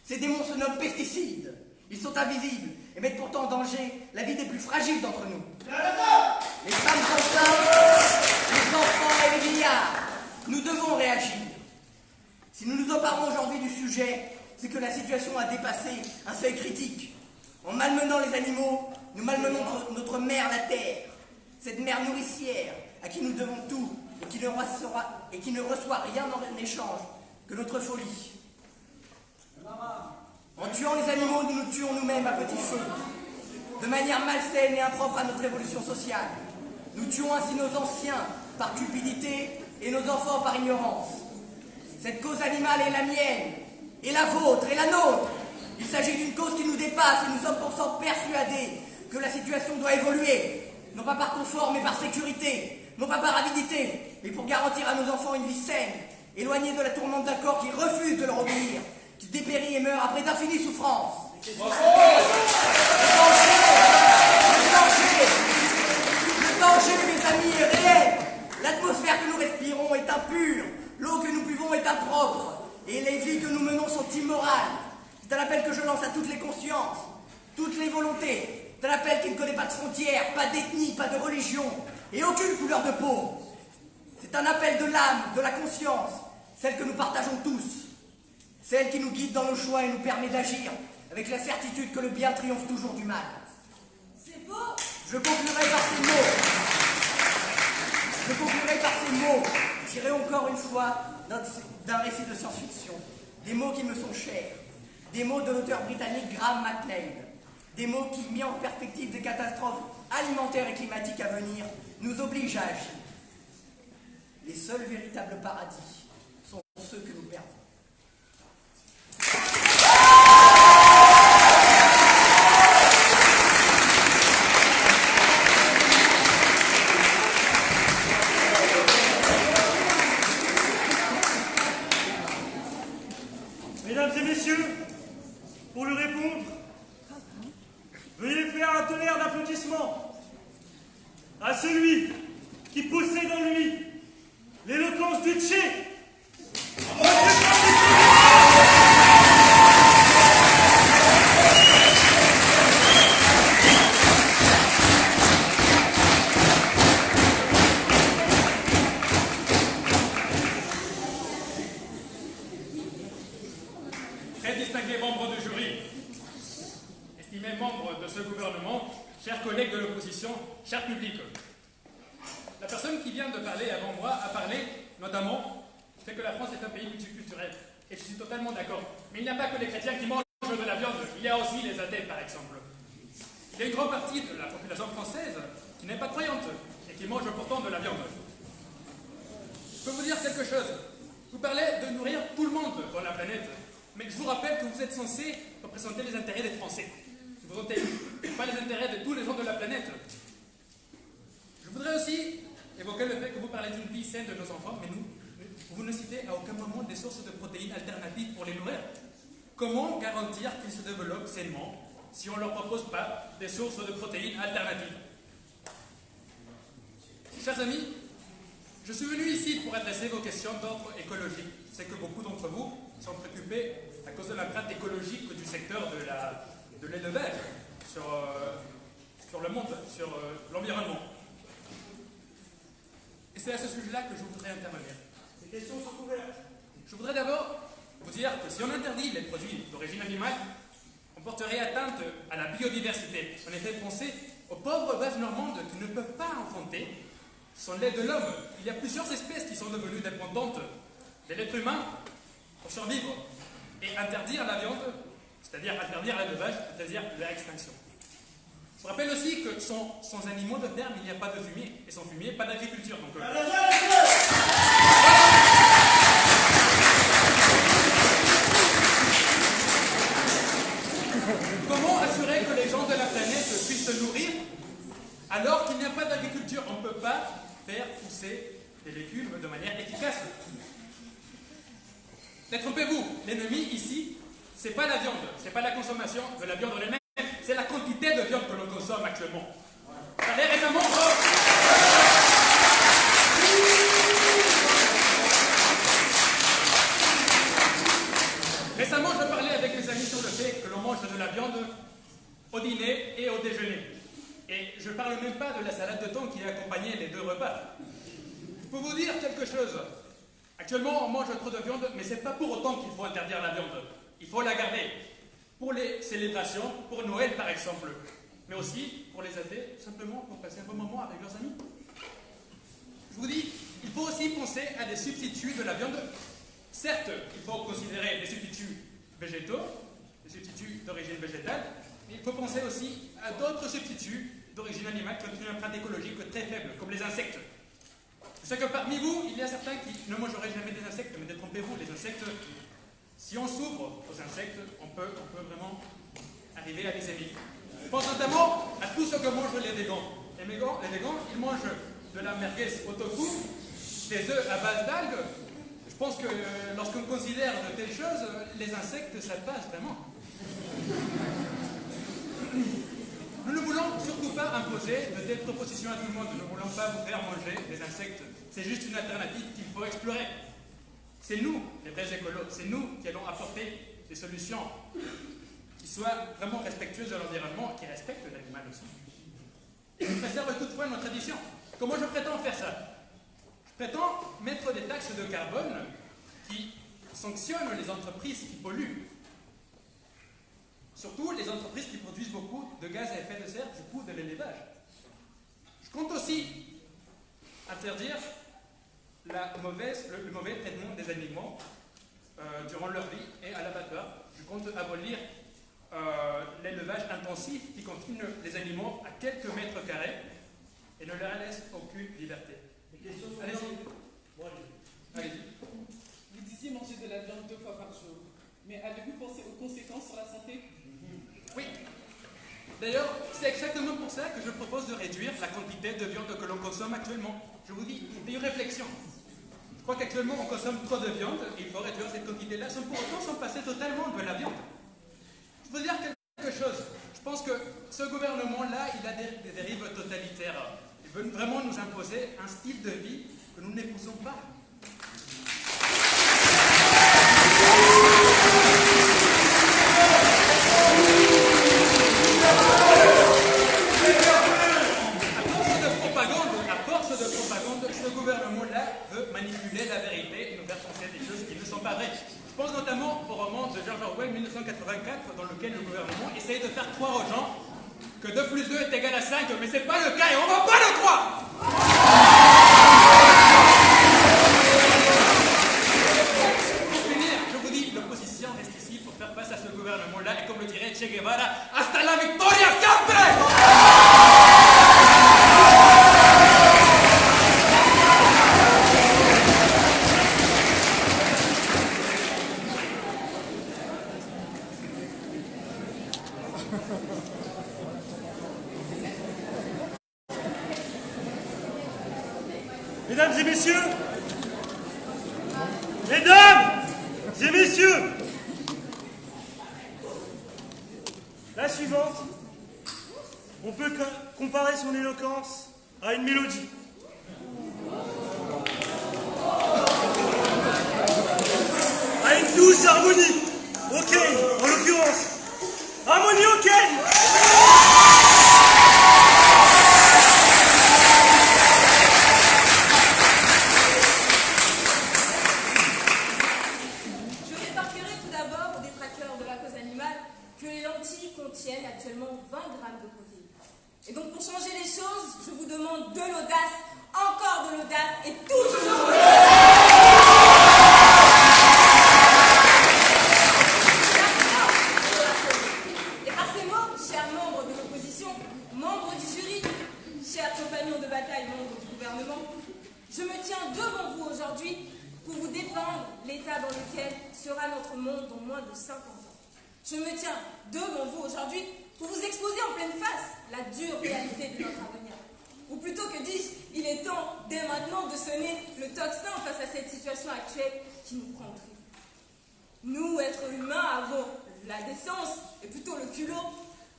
Ces démons se nomment pesticides. Ils sont invisibles et mettent pourtant en danger la vie des plus fragiles d'entre nous. Les femmes enceintes, les enfants et les vieillards. Nous devons réagir. Si nous nous emparons aujourd'hui du sujet, c'est que la situation a dépassé un seuil critique. En malmenant les animaux, nous malmenons notre mère, la terre. Cette mère nourricière à qui nous devons tout et qui ne reçoit rien en échange que notre folie. En tuant les animaux, nous nous tuons nous-mêmes à petit feu, de manière malsaine et impropre à notre évolution sociale. Nous tuons ainsi nos anciens par cupidité et nos enfants par ignorance. Cette cause animale est la mienne, et la vôtre, et la nôtre. Il s'agit d'une cause qui nous dépasse et nous sommes pourtant persuadés que la situation doit évoluer, non pas par confort mais par sécurité, non pas par avidité, mais pour garantir à nos enfants une vie saine, éloignée de la tourmente d'un corps qui refuse de leur obéir, qui dépérit et meurt après d'infinies souffrances. Le danger, mes amis, est réel. L'atmosphère que nous respirons est impure, l'eau que nous buvons est impropre, et les vies que nous menons sont immorales. C'est un appel que je lance à toutes les consciences, toutes les volontés. C'est un appel qui ne connaît pas de frontières, pas d'ethnie, pas de religion, et aucune couleur de peau. C'est un appel de l'âme, de la conscience, celle que nous partageons tous, celle qui nous guide dans nos choix et nous permet d'agir avec la certitude que le bien triomphe toujours du mal. C'est beau. Je conclurai par ces mots, tirés encore une fois d'un récit de science-fiction, des mots qui me sont chers, des mots de l'auteur britannique Graham McLeod, des mots qui, mis en perspective des catastrophes alimentaires et climatiques à venir, nous obligent à agir. Les seuls véritables paradis sont ceux que nous perdons. Mesdames et messieurs, pour lui répondre, veuillez faire un tonnerre d'applaudissements à celui qui possède en lui l'éloquence du Tché. Très distingués membres du jury, estimés membres de ce gouvernement, chers collègues de l'opposition, cher public. La personne qui vient de parler avant moi a parlé, notamment, fait que la France est un pays multiculturel. Et je suis totalement d'accord. Mais il n'y a pas que les chrétiens qui mangent de la viande, il y a aussi les athées, par exemple. Il y a une grande partie de la population française qui n'est pas croyante et qui mange pourtant chose. Vous parlez de nourrir tout le monde dans la planète. Mais je vous rappelle que vous êtes censé représenter les intérêts des Français. Vous représentez pas les intérêts de tous les gens de la planète. Je voudrais aussi évoquer le fait que vous parlez d'une vie saine de nos enfants, mais vous ne citez à aucun moment des sources de protéines alternatives pour les nourrir. Comment garantir qu'ils se développent sainement si on ne leur propose pas des sources de protéines alternatives? Chers amis, je suis venu ici pour adresser vos questions d'ordre écologique. C'est que beaucoup d'entre vous sont préoccupés à cause de l'empreinte écologique du secteur de l'élevage sur le monde, sur l'environnement. Et c'est à ce sujet-là que je voudrais intervenir. Les questions sont ouvertes. Je voudrais d'abord vous dire que si on interdit les produits d'origine animale, on porterait atteinte à la biodiversité. En effet, pensez aux pauvres vaches normandes qui ne peuvent pas enfanter son lait de l'homme. Il y a plusieurs espèces qui sont devenues dépendantes de l'être humain pour survivre. Et interdire la viande, c'est-à-dire interdire l'élevage, c'est-à-dire l'extinction. Je vous rappelle aussi que sans animaux de ferme, il n'y a pas de fumier. Et sans fumier, pas d'agriculture. Donc, comment assurer que les gens de la planète puissent se nourrir alors qu'il n'y a pas d'agriculture? On ne peut pas faire pousser des légumes de manière efficace. Détrompez-vous, l'ennemi ici, c'est pas la viande, c'est pas la consommation de la viande en elle-même, c'est la quantité de viande que l'on consomme actuellement. Allez, récemment, je parlais avec mes amis sur le fait que l'on mange de la viande au dîner et au déjeuner. Et je ne parle même pas de la salade de thon qui accompagnait les deux repas. Je peux vous dire quelque chose. Actuellement, on mange trop de viande, mais ce n'est pas pour autant qu'il faut interdire la viande. Il faut la garder. Pour les célébrations, pour Noël par exemple. Mais aussi pour les athées, simplement pour passer un bon moment avec leurs amis. Je vous dis, il faut aussi penser à des substituts de la viande. Certes, il faut considérer des substituts végétaux, des substituts d'origine végétale, mais il faut penser aussi à d'autres substituts d'origine animale qui ont une empreinte écologique très faible, comme les insectes. Je sais que parmi vous, il y a certains qui ne mangeraient jamais des insectes, mais détrompez-vous, les insectes, si on s'ouvre aux insectes, on peut vraiment arriver à les aimer. Je pense notamment à tout ce que mangent les végans. Les végans, ils mangent de la merguez au tofu, des œufs à base d'algues. Je pense que lorsqu'on considère de telles choses, les insectes, ça passe vraiment. Nous ne voulons surtout pas imposer de telles propositions à tout le monde. Nous ne voulons pas vous faire manger des insectes. C'est juste une alternative qu'il faut explorer. C'est nous, les vrais écolos, c'est nous qui allons apporter des solutions qui soient vraiment respectueuses de l'environnement, qui respectent l'animal aussi. Et qui préservent toutefois nos traditions. Comment je prétends faire ça? Je prétends mettre des taxes de carbone qui sanctionnent les entreprises qui polluent. Surtout les entreprises qui produisent beaucoup de gaz à effet de serre du coup de l'élevage. Je compte aussi interdire le mauvais traitement des animaux durant leur vie et à l'abattoir. Je compte abolir l'élevage intensif qui confine les animaux à quelques mètres carrés et ne leur laisse aucune liberté. Allez-y. Allez-y. Vous disiez manger de la viande 2 fois par jour. Mais avez-vous pensé aux conséquences sur la santé? Oui. D'ailleurs, c'est exactement pour ça que je propose de réduire la quantité de viande que l'on consomme actuellement. Je vous dis, c'est une réflexion. Je crois qu'actuellement, on consomme trop de viande et il faut réduire cette quantité-là sans pour autant s'en passer totalement de la viande. Je veux dire quelque chose. Je pense que ce gouvernement-là, il a des dérives totalitaires. Il veut vraiment nous imposer un style de vie que nous n'épousons pas. À force de propagande, ce gouvernement-là veut manipuler la vérité et nous faire penser des choses qui ne sont pas vraies. Je pense notamment au roman de George Orwell 1984, dans lequel le gouvernement essaye de faire croire aux gens que 2 plus 2 est égal à 5, mais c'est pas le cas et on va pas le croire! Pour finir, je vous dis, l'opposition reste ici pour faire face à ce gouvernement-là et comme le dirait Che Guevara, hasta la victoria siempre! Mesdames et messieurs, mesdames et messieurs, la suivante, on peut comparer son éloquence à une mélodie. À une douce harmonie, ok, en l'occurrence. Harmonie ok. Je rétorquerai tout d'abord aux détracteurs de la cause animale que les lentilles contiennent actuellement 20 grammes de protéines. Et donc pour changer les choses, je vous demande de l'audace, encore de l'audace et toujours de Et par ces mots, chers membres de l'opposition, membres du jury, chers compagnons de bataille, membres du gouvernement, je me tiens devant vous aujourd'hui pour vous dépeindre l'état dans lequel sera notre monde dans moins de 50 ans. Je me tiens devant vous aujourd'hui pour vous exposer en pleine face la dure réalité de notre avenir. Ou plutôt que dis-je, il est temps dès maintenant de sonner le tocsin face à cette situation actuelle qui nous prend au trip. Nous, êtres humains, avons la décence, et plutôt le culot,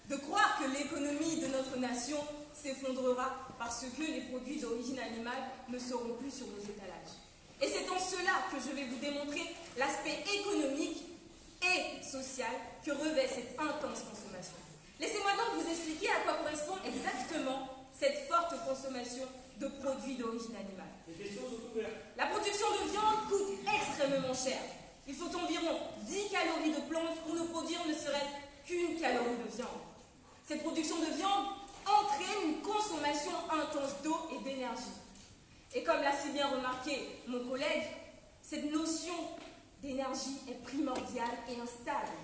de croire que l'économie de notre nation s'effondrera parce que les produits d'origine animale ne seront plus sur nos étalages. Et c'est en cela que je vais vous démontrer l'aspect économique et social que revêt cette intense consommation. Laissez-moi donc vous expliquer à quoi correspond exactement cette forte consommation de produits d'origine animale. Les questions sont ouvertes. La production de viande coûte extrêmement cher. Il faut environ 10 calories de plantes pour ne produire ne serait-ce qu'une calorie de viande. Cette production de viande entraîne une consommation intense d'eau et d'énergie. Et comme l'a si bien remarqué mon collègue, cette notion d'énergie est primordiale et instable.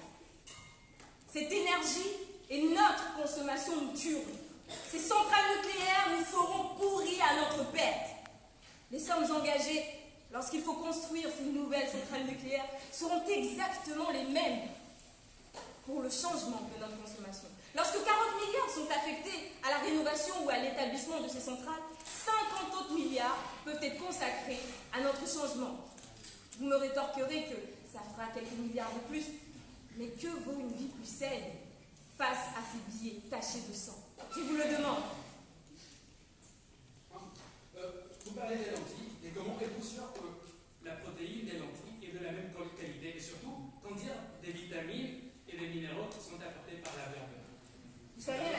Cette énergie est notre consommation nocturne. Ces centrales nucléaires nous feront pourrir à notre perte. Les sommes engagées lorsqu'il faut construire ces nouvelles centrales nucléaires seront exactement les mêmes pour le changement de notre consommation. Lorsque 40 milliards sont affectés à la rénovation ou à l'établissement de ces centrales, 50 autres milliards peuvent être consacrés à notre changement. Vous me rétorquerez que ça fera quelques milliards de plus, mais que vaut une vie plus saine face à ces billets tachés de sang? Je vous le demande. Vous parlez des lentilles, et comment êtes-vous sûr que la protéine des lentilles est de la même qualité? Et surtout, qu'en dire des vitamines et des minéraux qui sont apportés par la viande? Vous savez,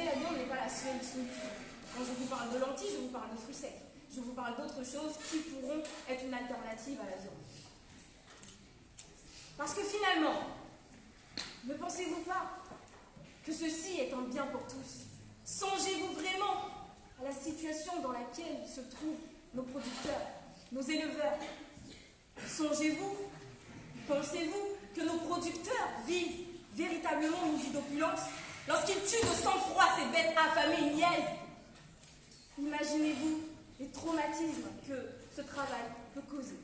la viande n'est pas la seule solution. Quand je vous parle de lentilles, je vous parle de fruits secs. Je vous parle d'autres choses qui pourront être une alternative à la viande. Parce que finalement, ne pensez-vous pas que ceci est un bien pour tous? Songez-vous vraiment à la situation dans laquelle se trouvent nos producteurs, nos éleveurs? Songez-vous, pensez-vous que nos producteurs vivent véritablement une vie d'opulence lorsqu'ils tuent de sang-froid ces bêtes affamées et niaises? Imaginez-vous les traumatismes que ce travail peut causer.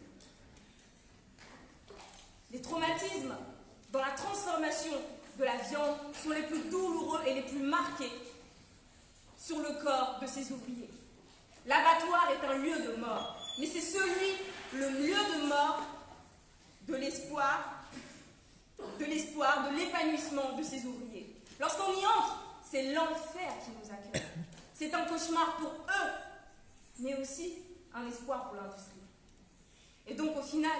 Les traumatismes dans la transformation de la viande sont les plus douloureux et les plus marqués sur le corps de ces ouvriers. L'abattoir est un lieu de mort, mais c'est le lieu de mort de l'espoir, de l'épanouissement de ces ouvriers. Lorsqu'on y entre, c'est l'enfer qui nous accueille. C'est un cauchemar pour eux, mais aussi un espoir pour l'industrie. Et donc, au final,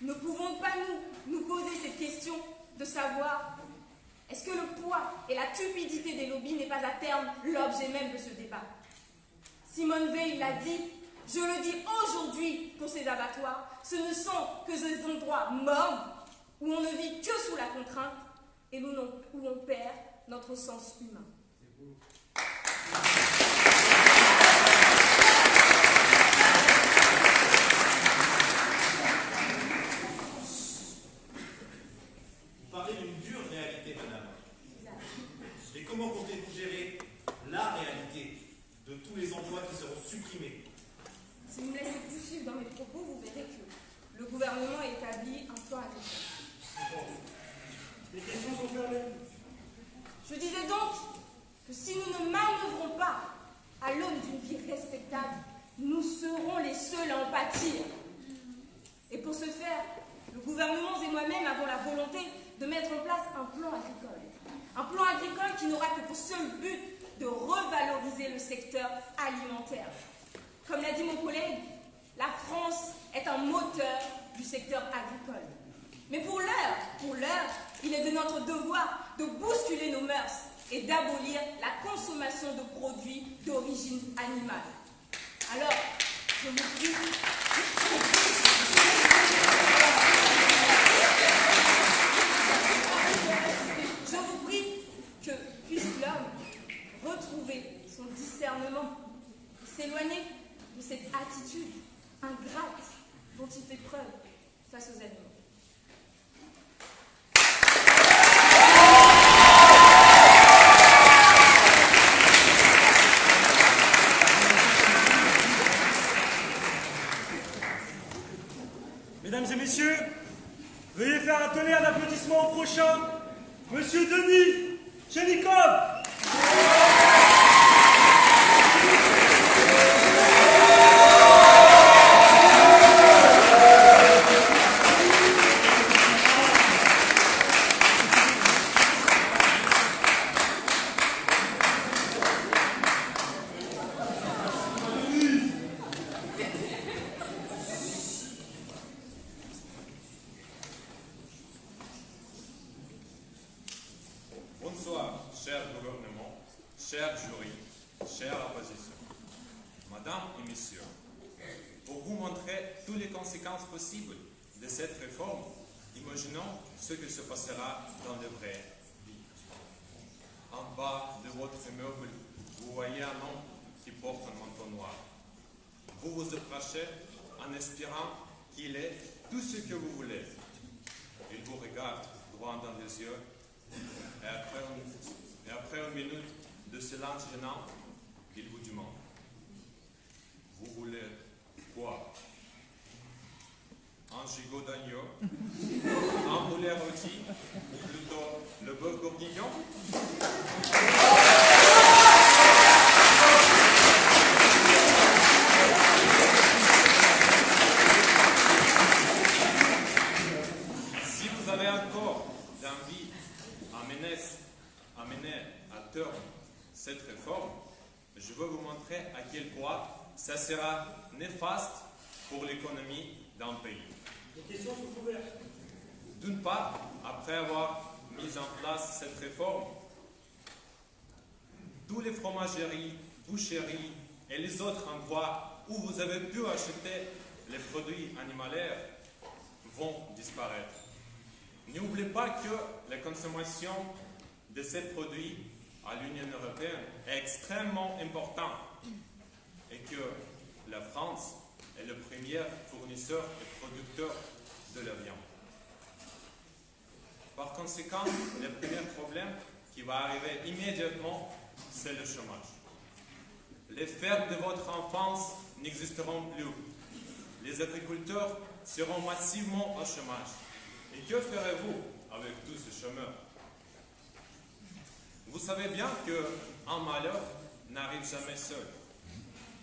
ne pouvons pas nous poser cette question de savoir est-ce que le poids et la cupidité des lobbies n'est pas à terme l'objet même de ce débat? Simone Veil l'a dit, je le dis aujourd'hui pour ces abattoirs, ce ne sont que des endroits morts où on ne vit que sous la contrainte et où on perd notre sens humain. Vous parlez d'une dure réalité, madame. Et comment comptez-vous gérer la réalité de tous les emplois qui seront supprimés? Si vous me laissez poursuivre dans mes propos, vous verrez que le gouvernement établit un plan agricole. Les questions sont fermées. Je disais donc que si nous ne manœuvrons pas à l'aune d'une vie respectable, nous serons les seuls à en pâtir. Et pour ce faire, le gouvernement et moi-même avons la volonté de mettre en place un plan agricole. Un plan agricole qui n'aura que pour seul but de revaloriser le secteur alimentaire. Comme l'a dit mon collègue, la France est un moteur du secteur agricole. Mais pour l'heure, il est de notre devoir de bousculer nos mœurs et d'abolir la consommation de produits d'origine animale. Alors, je vous prie que puisse l'homme retrouver son discernement, s'éloigner de cette attitude ingrate dont il fait preuve face aux animaux. Mesdames et messieurs, veuillez faire un tonnerre d'applaudissements au prochain, Monsieur Denis Chenikov. Bonsoir, cher gouvernement, cher jury, chère opposition. Madame et messieurs, pour vous montrer toutes les conséquences possibles de cette réforme, imaginons ce qui se passera dans le vrai vie. En bas de votre immeuble, vous voyez un homme qui porte un manteau noir. Vous vous approchez en espérant qu'il est tout ce que vous voulez. Il vous regarde droit dans les yeux. Et après une minute de silence gênant, il vous demande: vous voulez quoi? Un gigot d'agneau, un poulet rôti, ou plutôt le bœuf bourguignon? Si vous avez encore d'envie amener à terme cette réforme, je veux vous montrer à quel point ça sera néfaste pour l'économie d'un pays. Les questions sont ouvertes. D'une part, après avoir mis en place cette réforme, tous les fromageries, boucheries et les autres endroits où vous avez pu acheter les produits animaliers vont disparaître. N'oubliez pas que la consommation de ces produits à l'Union européenne est extrêmement importante et que la France est le premier fournisseur et producteur de la viande. Par conséquent, le premier problème qui va arriver immédiatement, c'est le chômage. Les fêtes de votre enfance n'existeront plus. Les agriculteurs seront massivement au chômage. Et que ferez-vous avec tous ces chômeurs? Vous savez bien qu'un malheur n'arrive jamais seul.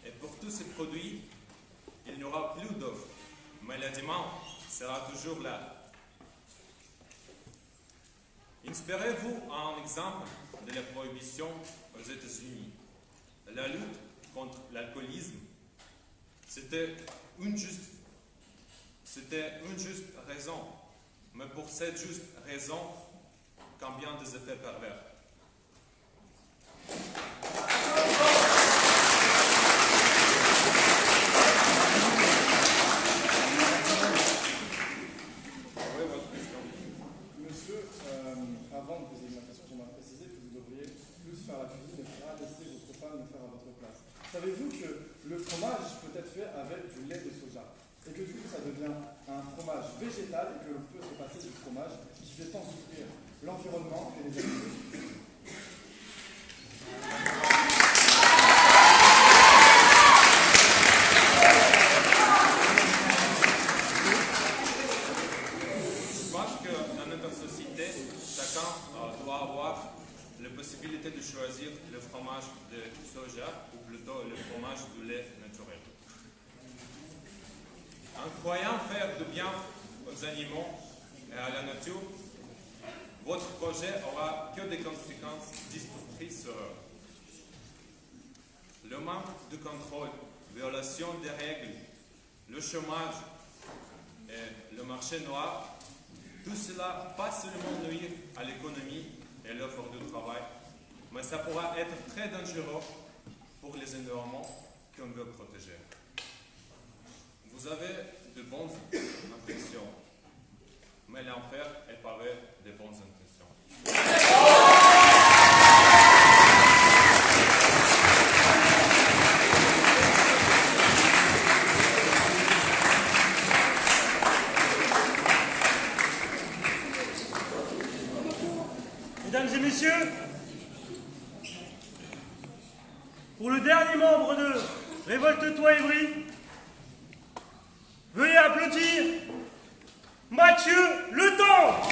Et pour tous ces produits, il n'y aura plus d'offres. Mais la demande sera toujours là. Inspirez-vous à un exemple de la prohibition aux États-Unis. La lutte contre l'alcoolisme, c'était une juste raison. Mais pour cette juste raison, combien des effets pervers? Monsieur, avant de poser ma question, j'aimerais préciser que vous devriez plus faire la cuisine et pas laisser votre femme le faire à votre place. Savez-vous que le fromage peut être fait avec du lait de soja et que du coup ça devient un fromage végétal et que l'on peut se passer du fromage qui fait tant souffrir l'environnement et les animaux? Je pense que dans notre société, chacun doit avoir la possibilité de choisir le fromage de soja ou plutôt le fromage de lait naturel. En croyant faire du bien aux animaux et à la nature, votre projet aura que des conséquences destructrices sur eux. Le manque de contrôle, violation des règles, le chômage et le marché noir, tout cela pas seulement nuire à l'économie et l'offre de travail, mais ça pourra être très dangereux pour les environnements qu'on veut protéger. Vous avez de bonnes intentions, mais l'enfer est pavé de bonnes intentions. Mesdames et messieurs, pour le dernier membre de Révolte-toi Évry, veuillez applaudir Mathieu Le Temps.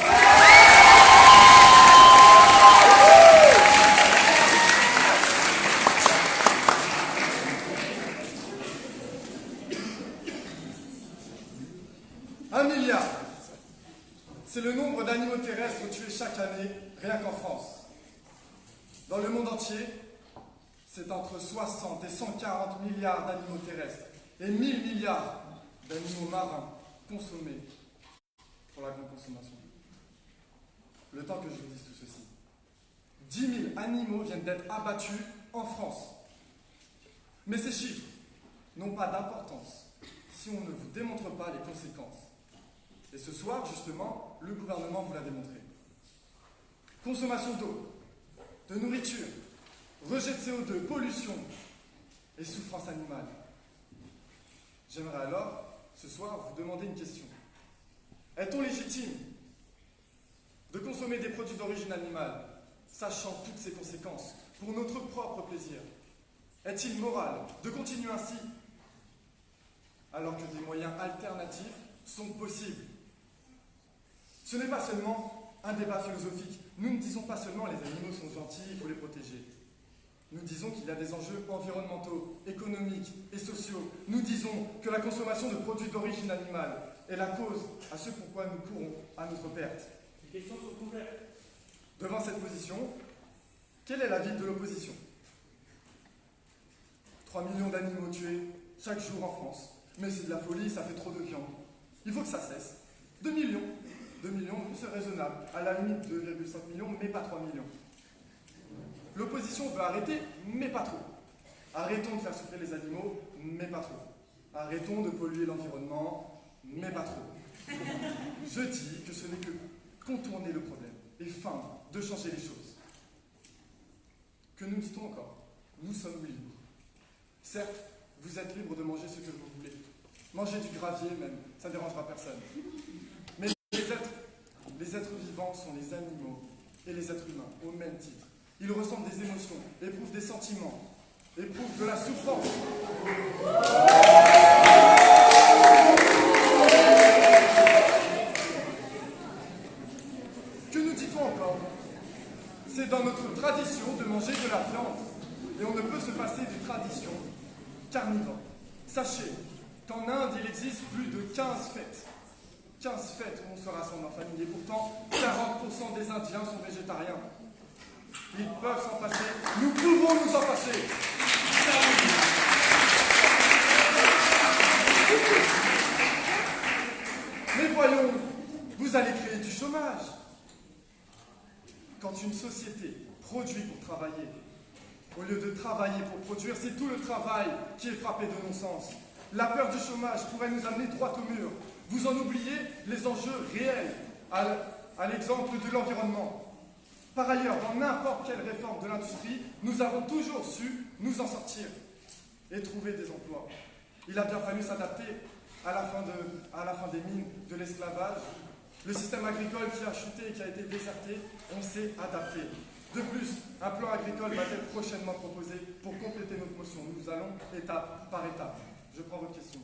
Un milliard. C'est le nombre d'animaux terrestres tués chaque année, rien qu'en France. Dans le monde entier, c'est entre 60 et 140 milliards d'animaux terrestres et 1000 milliards d'animaux marins consommés pour la grande consommation. Le temps que je vous dise tout ceci. 10 000 animaux viennent d'être abattus en France. Mais ces chiffres n'ont pas d'importance si on ne vous démontre pas les conséquences. Et ce soir, justement, le gouvernement vous l'a démontré. Consommation d'eau, de nourriture, rejet de CO2, pollution et souffrance animale. J'aimerais alors, ce soir, vous demander une question. Est-on légitime de consommer des produits d'origine animale, sachant toutes ces conséquences, pour notre propre plaisir? Est-il moral de continuer ainsi, alors que des moyens alternatifs sont possibles? Ce n'est pas seulement un débat philosophique. Nous ne disons pas seulement les animaux sont gentils, il faut les protéger. Nous disons qu'il y a des enjeux environnementaux, économiques et sociaux. Nous disons que la consommation de produits d'origine animale est la cause à ce pourquoi nous courons à notre perte. Les questions sont ouvertes. Devant cette position, quel est l'avis de l'opposition? 3 millions d'animaux tués chaque jour en France. Mais c'est de la folie, ça fait trop de viande. Il faut que ça cesse. 2 millions. 2 millions, c'est raisonnable. À la limite, 2,5 millions, mais pas 3 millions. L'opposition veut arrêter, mais pas trop. Arrêtons de faire souffrir les animaux, mais pas trop. Arrêtons de polluer l'environnement, mais pas trop. Je dis que ce n'est que contourner le problème et feindre de changer les choses. Que nous dit-on encore? Nous sommes libres. Certes, vous êtes libre de manger ce que vous voulez. Mangez du gravier même, ça ne dérangera personne. Mais les êtres vivants sont les animaux et les êtres humains, au même titre. Ils ressentent des émotions, éprouvent des sentiments, éprouvent de la souffrance. Que nous dit-on encore? C'est dans notre tradition de manger de la viande. Et on ne peut se passer des traditions carnivores. Sachez qu'en Inde, il existe plus de 15 fêtes. 15 fêtes où on se rassemble en famille. Et pourtant, 40% des Indiens sont végétariens. Ils peuvent s'en passer. Nous pouvons nous en passer. Mais voyons, vous allez créer du chômage. Quand une société produit pour travailler, au lieu de travailler pour produire, c'est tout le travail qui est frappé de non-sens. La peur du chômage pourrait nous amener droit au mur. Vous en oubliez les enjeux réels, à l'exemple de l'environnement. Par ailleurs, dans n'importe quelle réforme de l'industrie, nous avons toujours su nous en sortir et trouver des emplois. Il a bien fallu s'adapter à la fin des mines, de l'esclavage. Le système agricole qui a chuté et qui a été déserté, on s'est adapté. De plus, un plan agricole va être prochainement proposé pour compléter notre motion. Nous allons étape par étape. Je prends votre question.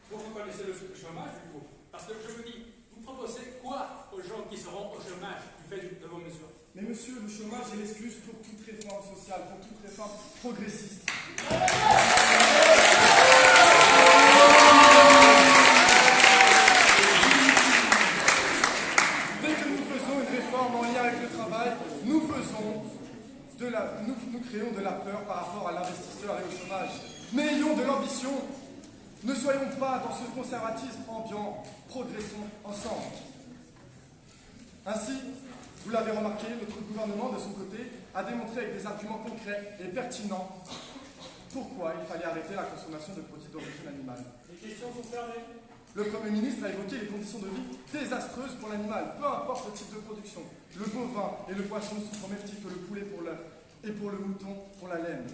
Vous reconnaissez le chômage du coup? Parce que je me dis, vous proposez quoi aux gens qui seront au chômage du fait de vos mesures? Mais monsieur, le chômage est l'excuse pour toute réforme sociale, pour toute réforme progressiste. mais ayons de l'ambition. Ne soyons pas dans ce conservatisme ambiant, progressons ensemble. Ainsi, vous l'avez remarqué, notre gouvernement, de son côté, a démontré avec des arguments concrets et pertinents pourquoi il fallait arrêter la consommation de produits d'origine animale. Les questions sont fermées. Le Premier ministre a évoqué les conditions de vie désastreuses pour l'animal, peu importe le type de production. Le bovin et le poisson sont au même type que le poulet pour l'œuf et pour le mouton pour la laine.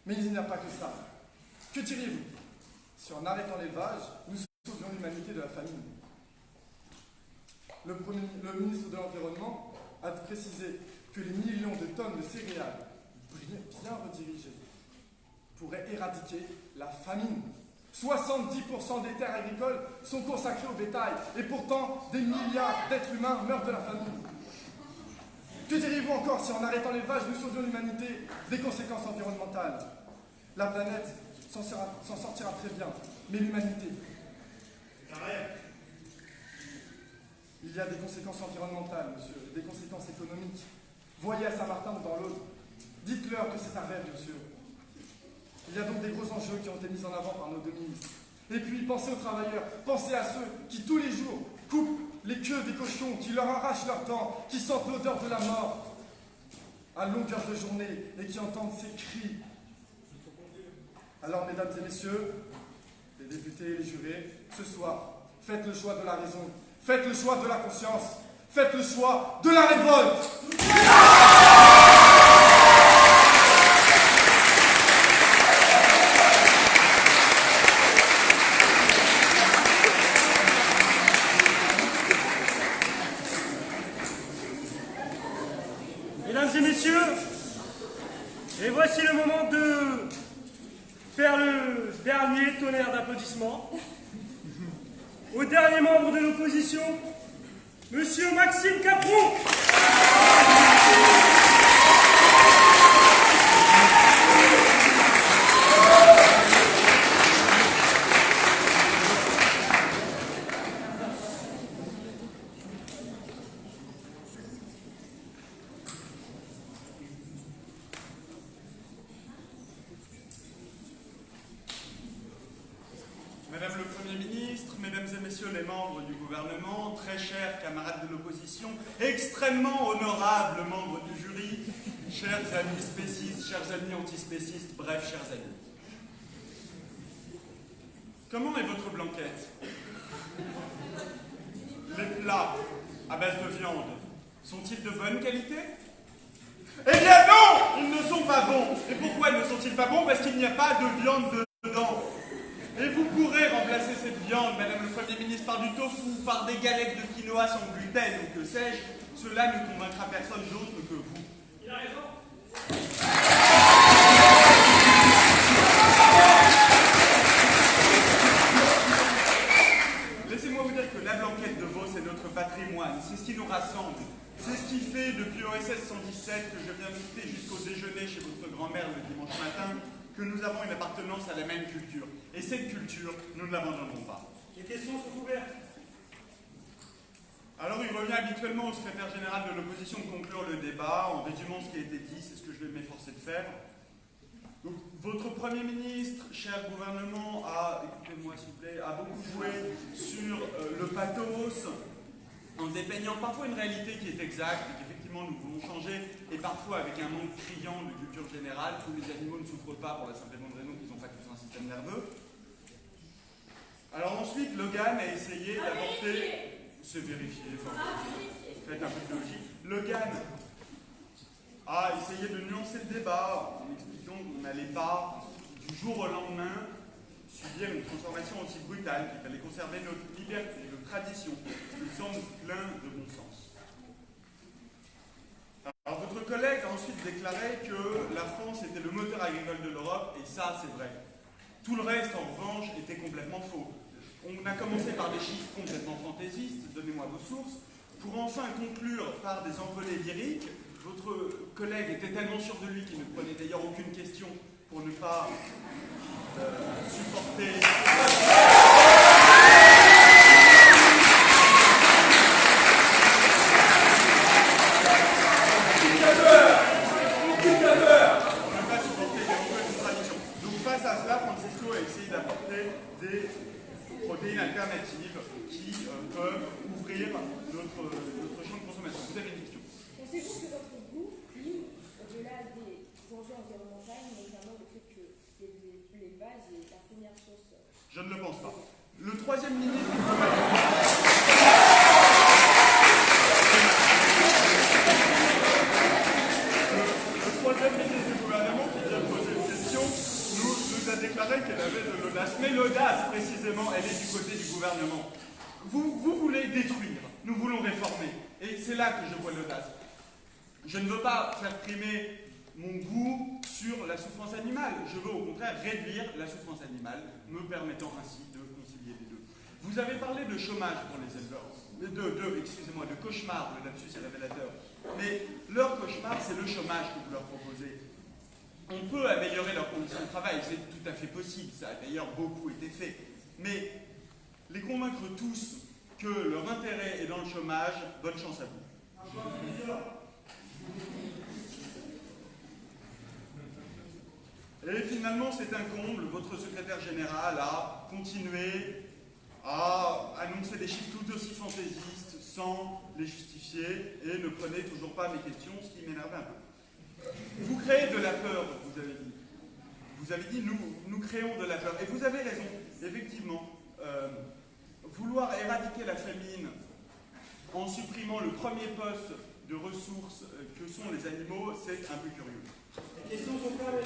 Mais il n'y a pas que ça. Que diriez-vous si en arrêtant l'élevage, nous sauvions l'humanité de la famine? Le ministre de l'Environnement a précisé que les millions de tonnes de céréales bien redirigées pourraient éradiquer la famine. 70% des terres agricoles sont consacrées au bétail et pourtant des milliards d'êtres humains meurent de la famine. Que diriez-vous encore si en arrêtant l'élevage, nous sauvions l'humanité des conséquences environnementales? La planète s'en sortira très bien, mais l'humanité... Il y a des conséquences environnementales, monsieur, et des conséquences économiques. Voyez à Saint-Martin ou dans l'Aude. Dites-leur que c'est un rêve, monsieur. Il y a donc des gros enjeux qui ont été mis en avant par nos deux ministres. Et puis, pensez aux travailleurs, pensez à ceux qui, tous les jours, coupent les queues des cochons, qui leur arrachent leurs dents, qui sentent l'odeur de la mort à longueur de journée et qui entendent ces cris. Alors, mesdames et messieurs, les députés et les jurés, ce soir, faites le choix de la raison. Faites le choix de la conscience. Faites le choix de la révolte. Mesdames et messieurs, et voici le moment de faire le dernier tonnerre d'applaudissements au dernier membre de l'opposition, Monsieur Maxime Capron. Madame le Premier ministre, Mesdames et Messieurs les membres du gouvernement, très chers camarades de l'opposition, extrêmement honorables membres du jury, chers amis spécistes, chers amis antispécistes, bref, chers amis. Comment est votre blanquette? Les plats à base de viande sont-ils de bonne qualité? Eh bien non, ils ne sont pas bons. Et pourquoi ne sont-ils pas bons? Parce qu'il n'y a pas de viande dedans. Et vous pourrez remplacer cette viande, Madame le Premier ministre, par du tofu, par des galettes de quinoa sans gluten ou que sais-je. Cela ne convaincra personne d'autre que vous. Il a raison. Laissez-moi vous dire que la blanquette de veau, c'est notre patrimoine. C'est ce qui nous rassemble. C'est ce qui fait, depuis OSS 117, que je viens visiter jusqu'au déjeuner chez votre grand-mère le dimanche matin, que nous avons une appartenance à la même culture. Et cette culture, nous ne l'abandonnerons pas. Les questions sont ouvertes. Alors, il revient habituellement au secrétaire général de l'opposition de conclure le débat. En résumant ce qui a été dit, c'est ce que je vais m'efforcer de faire. Donc, votre Premier ministre, cher gouvernement, écoutez-moi s'il vous plaît, a beaucoup joué sur le pathos, en dépeignant parfois une réalité qui est exacte et qu'effectivement nous voulons changer, et parfois avec un manque criant de culture générale. Tous les animaux ne souffrent pas pour la simple et bonne raison qu'ils n'ont pas tous un système nerveux. Alors ensuite, Logan a essayé d'apporter... C'est vérifié, faites un peu de logique. Logan a essayé de nuancer le débat en expliquant qu'on n'allait pas, du jour au lendemain, subir une transformation aussi brutale, qu'il fallait conserver notre liberté, notre tradition, ce qui me semble plein de bon sens. Alors votre collègue a ensuite déclaré que la France était le moteur agricole de l'Europe, et ça c'est vrai. Tout le reste, en revanche, était complètement faux. On a commencé par des chiffres complètement fantaisistes, donnez-moi vos sources, pour enfin conclure par des envolées lyriques. Votre collègue était tellement sûr de lui qu'il ne prenait d'ailleurs aucune question pour ne pas supporter... face à cela, Francesco a essayé d'apporter des protéines alternatives qui peuvent ouvrir notre champ de consommation. Vous avez une question? Pensez-vous que votre goût prime au-delà des enjeux environnementaux, notamment le fait que l'élevage est la première source? Je ne le pense pas. Le troisième ministre du gouvernement qui vient de poser une question nous a déclaré qu'elle avait de l'audace. Mais l'audace, précisément, elle est du côté du gouvernement. Vous voulez détruire, nous voulons réformer. Et c'est là que je vois l'audace. Je ne veux pas faire primer mon goût sur la souffrance animale. Je veux au contraire réduire la souffrance animale, me permettant ainsi de concilier les deux. Vous avez parlé de chômage pour les éleveurs, excusez-moi, de cauchemar, le lapsus est révélateur. Mais leur cauchemar, c'est le chômage que vous leur proposez. On peut améliorer leurs conditions de travail, c'est tout à fait possible, ça a d'ailleurs beaucoup été fait. Mais les convaincre tous que leur intérêt est dans le chômage, bonne chance à vous. Et finalement, c'est un comble, votre secrétaire général a continué à annoncer des chiffres tout aussi fantaisistes sans les justifier et ne prenez toujours pas mes questions, ce qui m'énerve un peu. Vous créez de la peur, vous avez dit. Vous avez dit, nous créons de la peur. Et vous avez raison, effectivement. Vouloir éradiquer la famine en supprimant le premier poste de ressources que sont les animaux, c'est un peu curieux. Les questions sont claires.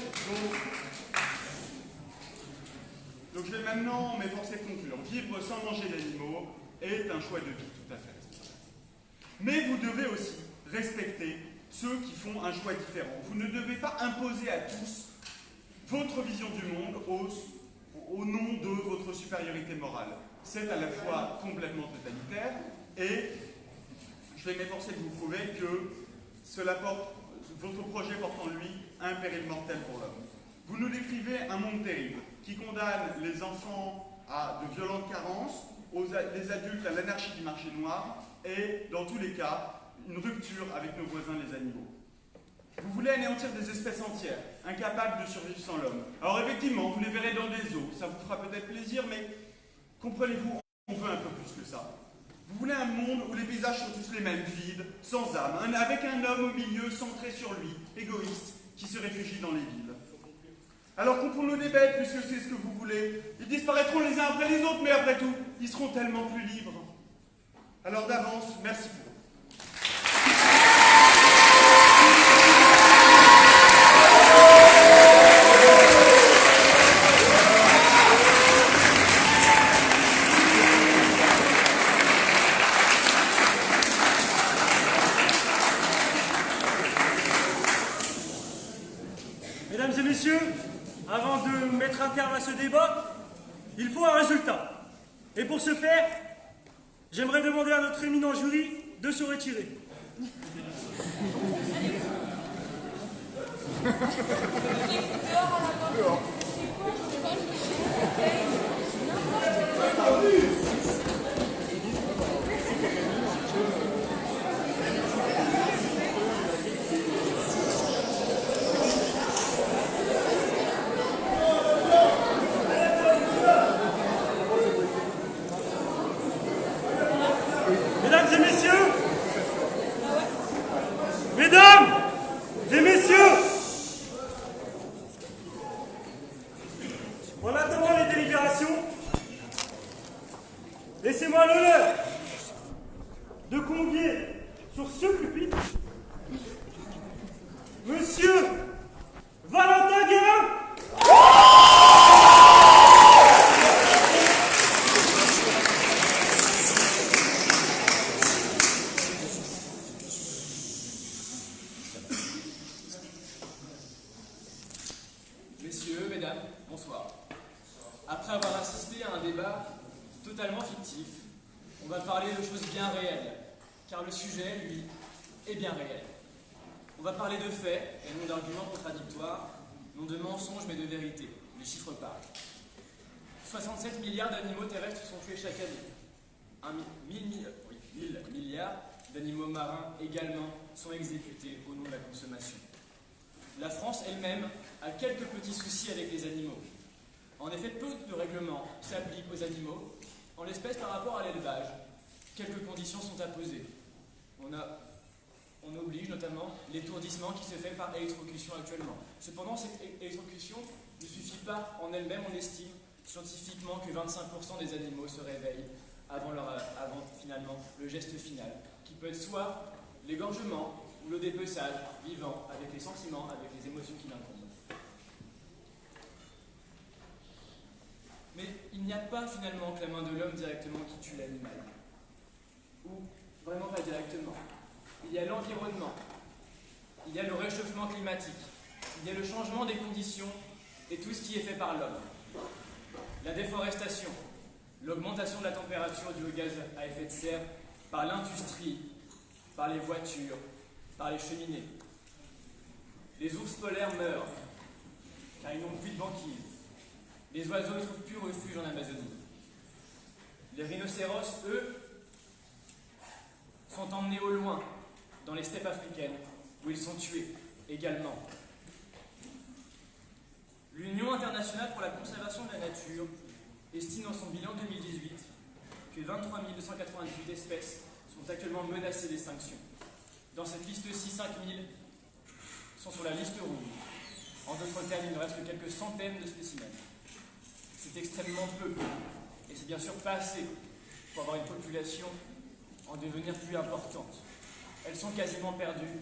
Donc je vais maintenant m'efforcer de conclure. Vivre sans manger d'animaux est un choix de vie tout à fait. Mais vous devez aussi respecter ceux qui font un choix différent. Vous ne devez pas imposer à tous votre vision du monde au nom de votre supériorité morale. C'est à la fois complètement totalitaire et je vais m'efforcer de vous prouver que votre projet porte en lui un péril mortel pour l'homme. Vous nous décrivez un monde terrible qui condamne les enfants à de violentes carences, les adultes à l'anarchie du marché noir et, dans tous les cas, une rupture avec nos voisins les animaux. Vous voulez anéantir des espèces entières, incapables de survivre sans l'homme. Alors effectivement, vous les verrez dans des zoos, ça vous fera peut-être plaisir, mais comprenez-vous, on veut un peu plus que ça. Vous voulez un monde où les paysages sont tous les mêmes, vides, sans âme, avec un homme au milieu, centré sur lui, égoïste, qui se réfugie dans les villes. Alors comprenons des bêtes, puisque c'est ce que vous voulez. Ils disparaîtront les uns après les autres, mais après tout, ils seront tellement plus libres. Alors d'avance, merci pour eux. Mesdames et messieurs, avant de mettre un terme à ce débat, il faut un résultat. Et pour ce faire, j'aimerais demander à notre éminent jury de se retirer. Mesdames et messieurs, en attendant les délibérations, laissez-moi l'honneur de convier sur ce pupitre Monsieur Valentin Guérin. Messieurs, mesdames, bonsoir. Après avoir assisté à un débat totalement fictif, on va parler de choses bien réelles, car le sujet, lui, est bien réel. On va parler de faits et non d'arguments contradictoires, non de mensonges mais de vérité. Les chiffres parlent. 67 milliards d'animaux terrestres sont tués chaque année. 1000 milliards d'animaux marins également sont exécutés au nom de la consommation. La France elle-même a quelques petits soucis avec les animaux. En effet, peu de règlements s'appliquent aux animaux, en l'espèce par rapport à l'élevage. Quelques conditions sont imposées. On oblige notamment l'étourdissement qui se fait par électrocution actuellement. Cependant, cette électrocution ne suffit pas en elle-même, on estime scientifiquement que 25% des animaux se réveillent avant finalement le geste final, qui peut être soit l'égorgement ou le dépeçage vivant, avec les sentiments, avec les émotions qui l'incombent. Mais il n'y a pas finalement que la main de l'homme directement qui tue l'animal. Ou vraiment pas directement. Il y a l'environnement, il y a le réchauffement climatique, il y a le changement des conditions et tout ce qui est fait par l'homme. La déforestation, l'augmentation de la température due au gaz à effet de serre par l'industrie, par les voitures, par les cheminées. Les ours polaires meurent car ils n'ont plus de banquise. Les oiseaux ne trouvent plus refuge en Amazonie. Les rhinocéros, eux, sont emmenés au loin, dans les steppes africaines, où ils sont tués également. L'Union internationale pour la conservation de la nature estime dans son bilan 2018 que 23 298 espèces sont actuellement menacées d'extinction. Dans cette liste-ci, 5 000 sont sur la liste rouge. En d'autres termes, il ne reste que quelques centaines de spécimens. C'est extrêmement peu, et c'est bien sûr pas assez pour avoir une population en devenir plus importante. Elles sont quasiment perdues.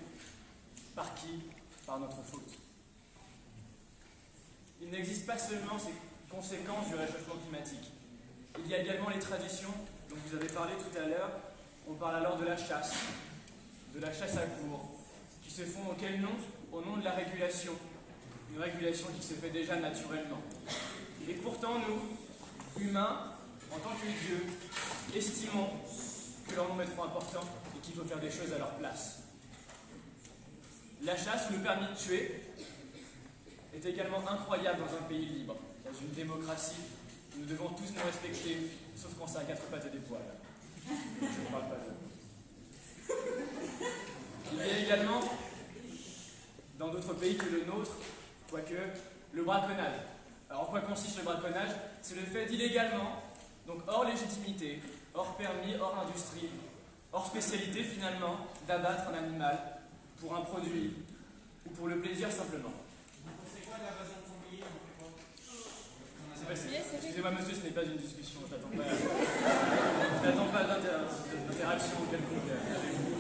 Par qui? Par notre faute. Il n'existe pas seulement ces conséquences du réchauffement climatique. Il y a également les traditions dont vous avez parlé tout à l'heure. On parle alors de la chasse à courre, qui se font auquel nom? Au nom de la régulation. Une régulation qui se fait déjà naturellement. Et pourtant, nous, humains, en tant que dieux, estimons que leur nombre est trop important et qu'il faut faire des choses à leur place. La chasse ou le permis de tuer est également incroyable dans un pays libre, dans une démocratie où nous devons tous nous respecter, sauf quand c'est à quatre pattes et des poils. Je ne parle pas d'eux. Il y a également, dans d'autres pays que le nôtre, quoique, le braconnage. Alors en quoi consiste le braconnage? C'est le fait d'illégalement, donc hors légitimité, hors permis, hors industrie, hors spécialité finalement, d'abattre un animal pour un produit ou pour le plaisir simplement. C'est quoi l'invasion de sanglier? Excusez-moi monsieur, ce n'est pas une discussion, je n'attends pas d'interaction quelconque avec vous.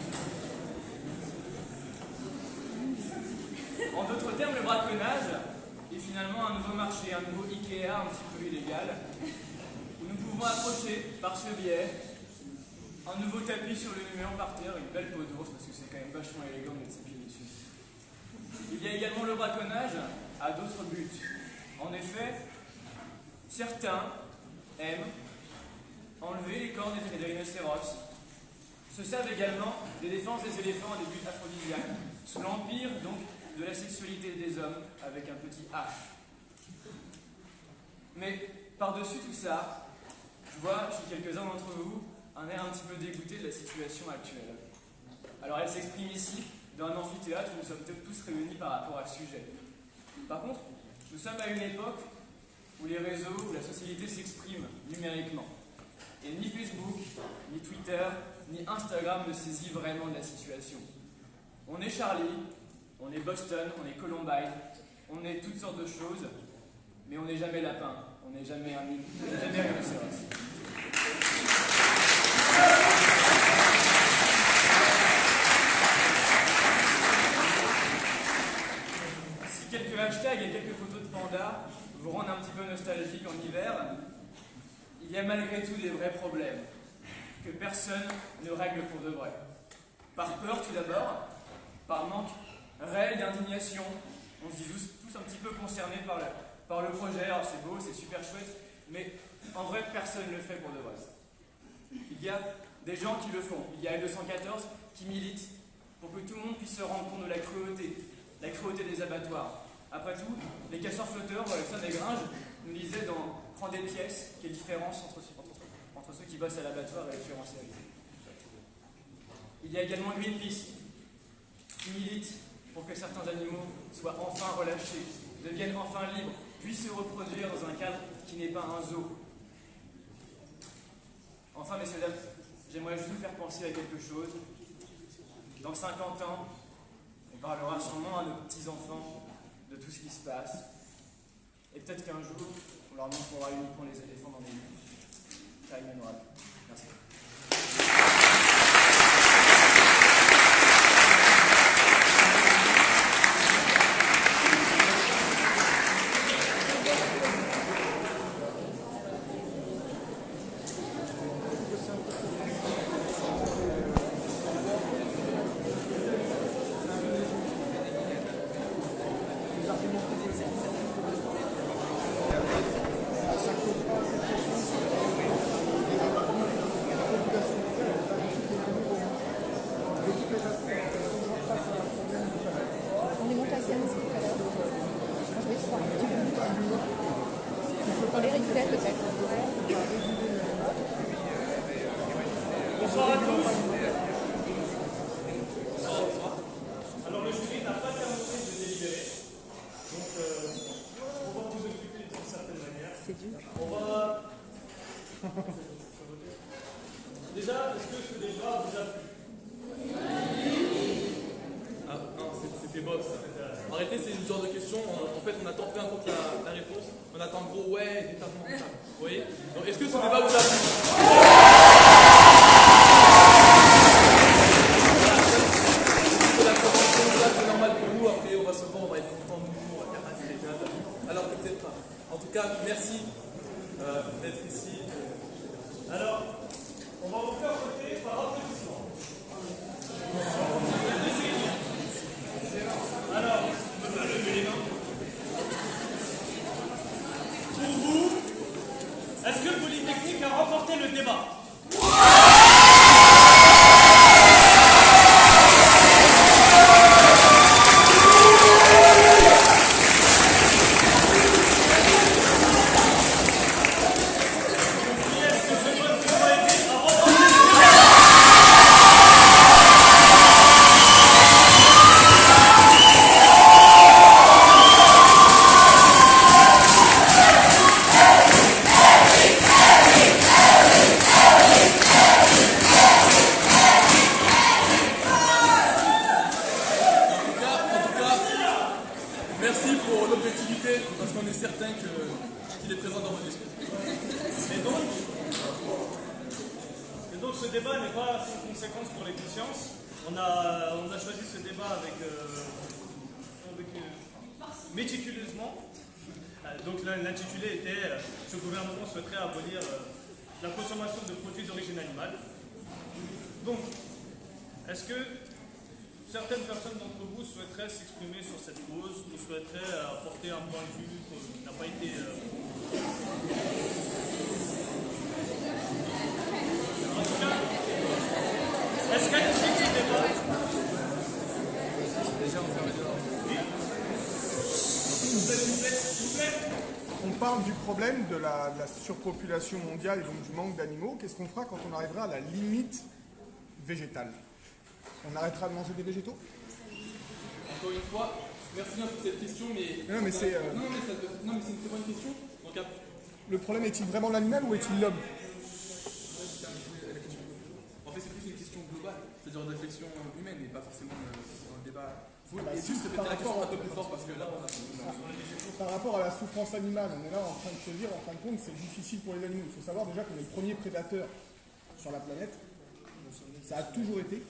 En d'autres termes, le braconnage est finalement un nouveau marché, un nouveau Ikea un petit peu illégal, où nous pouvons approcher par ce biais un nouveau tapis sur le numéro par terre, une belle peau d'ours, parce que c'est quand même vachement élégant de mettre ses pieds dessus. Il y a également le braconnage à d'autres buts. En effet, certains aiment enlever les cornes des rhinocéros, se servent également des défenses des éléphants à des buts aphrodisiaques, sous l'empire donc de la sexualité des hommes avec un petit H. Mais par-dessus tout ça, je vois chez quelques-uns d'entre vous un air un petit peu dégoûté de la situation actuelle. Alors elle s'exprime ici, dans un amphithéâtre où nous sommes tous réunis par rapport à ce sujet. Par contre, nous sommes à une époque où les réseaux, où la société s'exprime numériquement. Et ni Facebook, ni Twitter, ni Instagram ne saisit vraiment de la situation. On est Charlie, on est Boston, on est Columbine, on est toutes sortes de choses, mais on n'est jamais lapin, on n'est jamais un rhinocéros. Si quelques hashtags et quelques photos de pandas vous rendent un petit peu nostalgique en hiver, il y a malgré tout des vrais problèmes que personne ne règle pour de vrai. Par peur tout d'abord, par manque réel d'indignation, on se dit tous un petit peu concernés par le projet, alors c'est beau, c'est super chouette, mais en vrai personne ne le fait pour de vrai. Il y a des gens qui le font, il y a L214 qui militent pour que tout le monde puisse se rendre compte de la cruauté des abattoirs. Après tout, les casseurs flotteurs, Alexandre Desgringes, nous disaient dans Prendre des pièces, quelle différence entre ceux qui bossent à l'abattoir et les tueurs en série. Il y a également Greenpeace, qui milite pour que certains animaux soient enfin relâchés, deviennent enfin libres puisse se reproduire dans un cadre qui n'est pas un zoo. Enfin, messieurs, dames, j'aimerais juste vous faire penser à quelque chose. Dans 50 ans, on parlera sûrement à nos petits-enfants de tout ce qui se passe. Et peut-être qu'un jour, on leur montrera uniquement les éléphants dans les livres. Ça mémorable. Merci. On est monté à Sienne tout à l'heure. Moi, je vais se faire un petit peu. Pour les replays, peut-être. Bonsoir à tous. Alors, le jury n'a pas terminé de délibérer. Donc, on va vous occuper d'une certaine manière. C'est dur. On va. Déjà, est-ce que ce débat vous a plu? Ah non, c'était bof ça. Arrêtez, c'est une genre de question. En fait, on attend peu importe la réponse. On attend en gros, ouais, détalement, ça. Vous voyez? Donc, est-ce que ce débat vous a plu? C'est normal pour nous. Après, on va se voir, on va être content de nous, on va dire, ah, c'est bien, t'as vu. Alors que peut-être pas. En tout cas, merci d'être ici. Alors, on va vous faire voter par applaudissement. Alors, levez les mains. Pour vous, est-ce que Polytechnique a remporté le débat? Merci pour l'objectivité, parce qu'on est certain qu'il est présent dans vos esprits. Et donc ce débat n'est pas sans conséquence pour les consciences. On a choisi ce débat avec méticuleusement. Donc l'intitulé était ce gouvernement souhaiterait abolir la consommation de produits d'origine animale. Donc, est-ce que certaines personnes d'entre vous souhaiteraient s'exprimer sur cette cause ou souhaiteraient apporter un point de vue qui n'a pas été... En tout cas, est-ce qu'à l'issue de ce débat... S'il vous plaît. On parle du problème de la surpopulation mondiale et donc du manque d'animaux. Qu'est-ce qu'on fera quand on arrivera à la limite végétale? On arrêtera de manger des végétaux? Encore une fois, merci bien pour cette question, mais... Non, mais c'est une très bonne question. Donc, le problème est-il vraiment l'animal ou est-il l'homme? en fait, c'est plus une question globale, c'est-à-dire une réflexion humaine et pas forcément un débat. Et si, juste répéter la question un peu plus fort parce que là, on a... Par rapport à la souffrance animale, on est là en train de se dire, en fin de compte, c'est difficile pour les animaux. Il faut savoir déjà qu'on est le premier prédateur sur la planète. Ça a toujours été.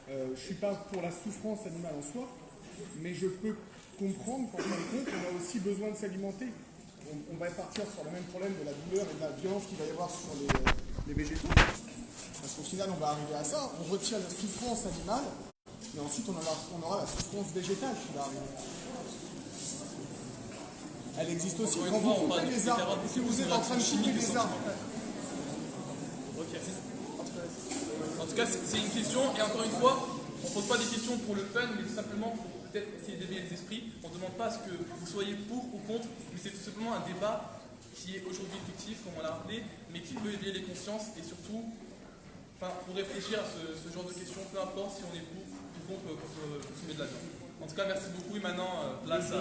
Je ne suis pas pour la souffrance animale en soi, mais je peux comprendre qu'en fin de compte, on a aussi besoin de s'alimenter. On va partir sur le même problème de la douleur et de la violence qu'il va y avoir sur les végétaux. Parce qu'au final, on va arriver à ça. On retire la souffrance animale, et ensuite on aura la souffrance végétale qui va arriver. Elle existe aussi quand vous coupez les arbres. Si vous êtes en train de couper les arbres. En tout cas, c'est une question, et encore une fois, on ne pose pas des questions pour le fun, mais simplement pour peut-être essayer d'éveiller les esprits. On ne demande pas à ce que vous soyez pour ou contre, mais c'est tout simplement un débat qui est aujourd'hui fictif, comme on l'a rappelé, mais qui peut éveiller les consciences et surtout, pour réfléchir à ce genre de questions, peu importe si on est pour ou contre consommer de la viande. En tout cas, merci beaucoup, et maintenant, place à...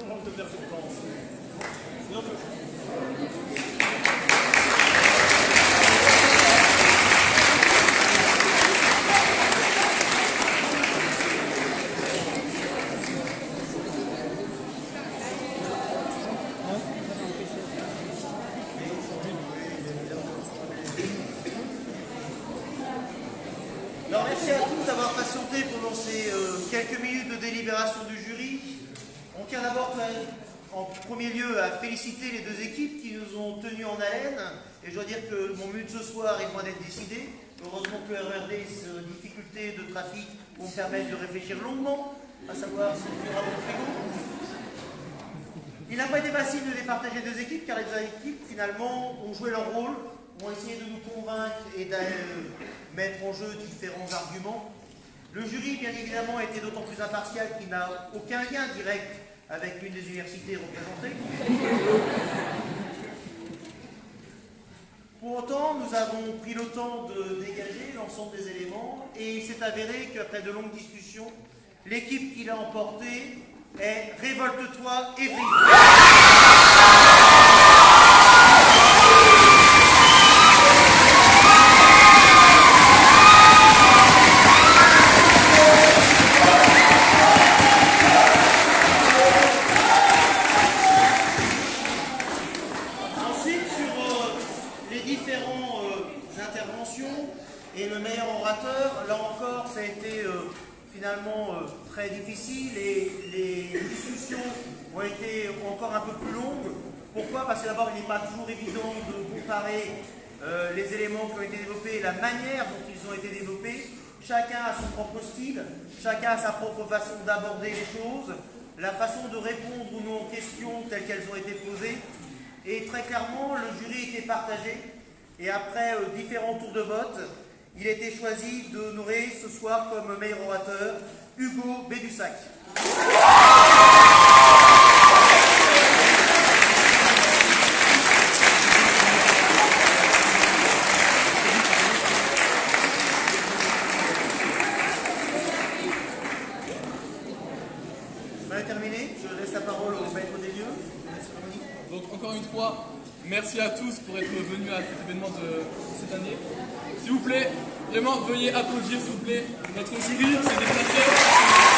demande de faire cette danse. Alors merci à tous d'avoir patienté pendant ces quelques minutes de délibération du jury. On tient d'abord en premier lieu à féliciter les deux équipes qui nous ont tenus en haleine. Et je dois dire que mon but ce soir est loin d'être décidé. Heureusement que le RERD, ces difficultés de trafic vont me permettre de réfléchir longuement, à savoir ce qu'il y aura dans le frigo. Il n'a pas été facile de départager deux équipes, car les deux équipes, finalement, ont joué leur rôle, ont essayé de nous convaincre et de mettre en jeu différents arguments. Le jury, bien évidemment, a été d'autant plus impartial qu'il n'a aucun lien direct avec l'une des universités représentées. Pour autant, nous avons pris le temps de dégager l'ensemble des éléments et il s'est avéré qu'après de longues discussions, l'équipe qui l'a emporté est Révolte-toi Évry. Et le meilleur orateur, là encore, ça a été finalement très difficile et les discussions ont été encore un peu plus longues. Pourquoi? Parce que d'abord, il n'est pas toujours évident de comparer les éléments qui ont été développés et la manière dont ils ont été développés. Chacun a son propre style, chacun a sa propre façon d'aborder les choses, la façon de répondre ou non aux questions telles qu'elles ont été posées. Et très clairement, le jury était partagé. Et après différents tours de vote, il a été choisi d'honorer ce soir comme meilleur orateur Hugo Bédussac. On a terminé, je laisse la parole au maître des lieux. Donc encore une fois, merci à tous pour être venus à cet événement de cette année. S'il vous plaît, vraiment veuillez applaudir s'il vous plaît notre jury, c'est des plaisirs.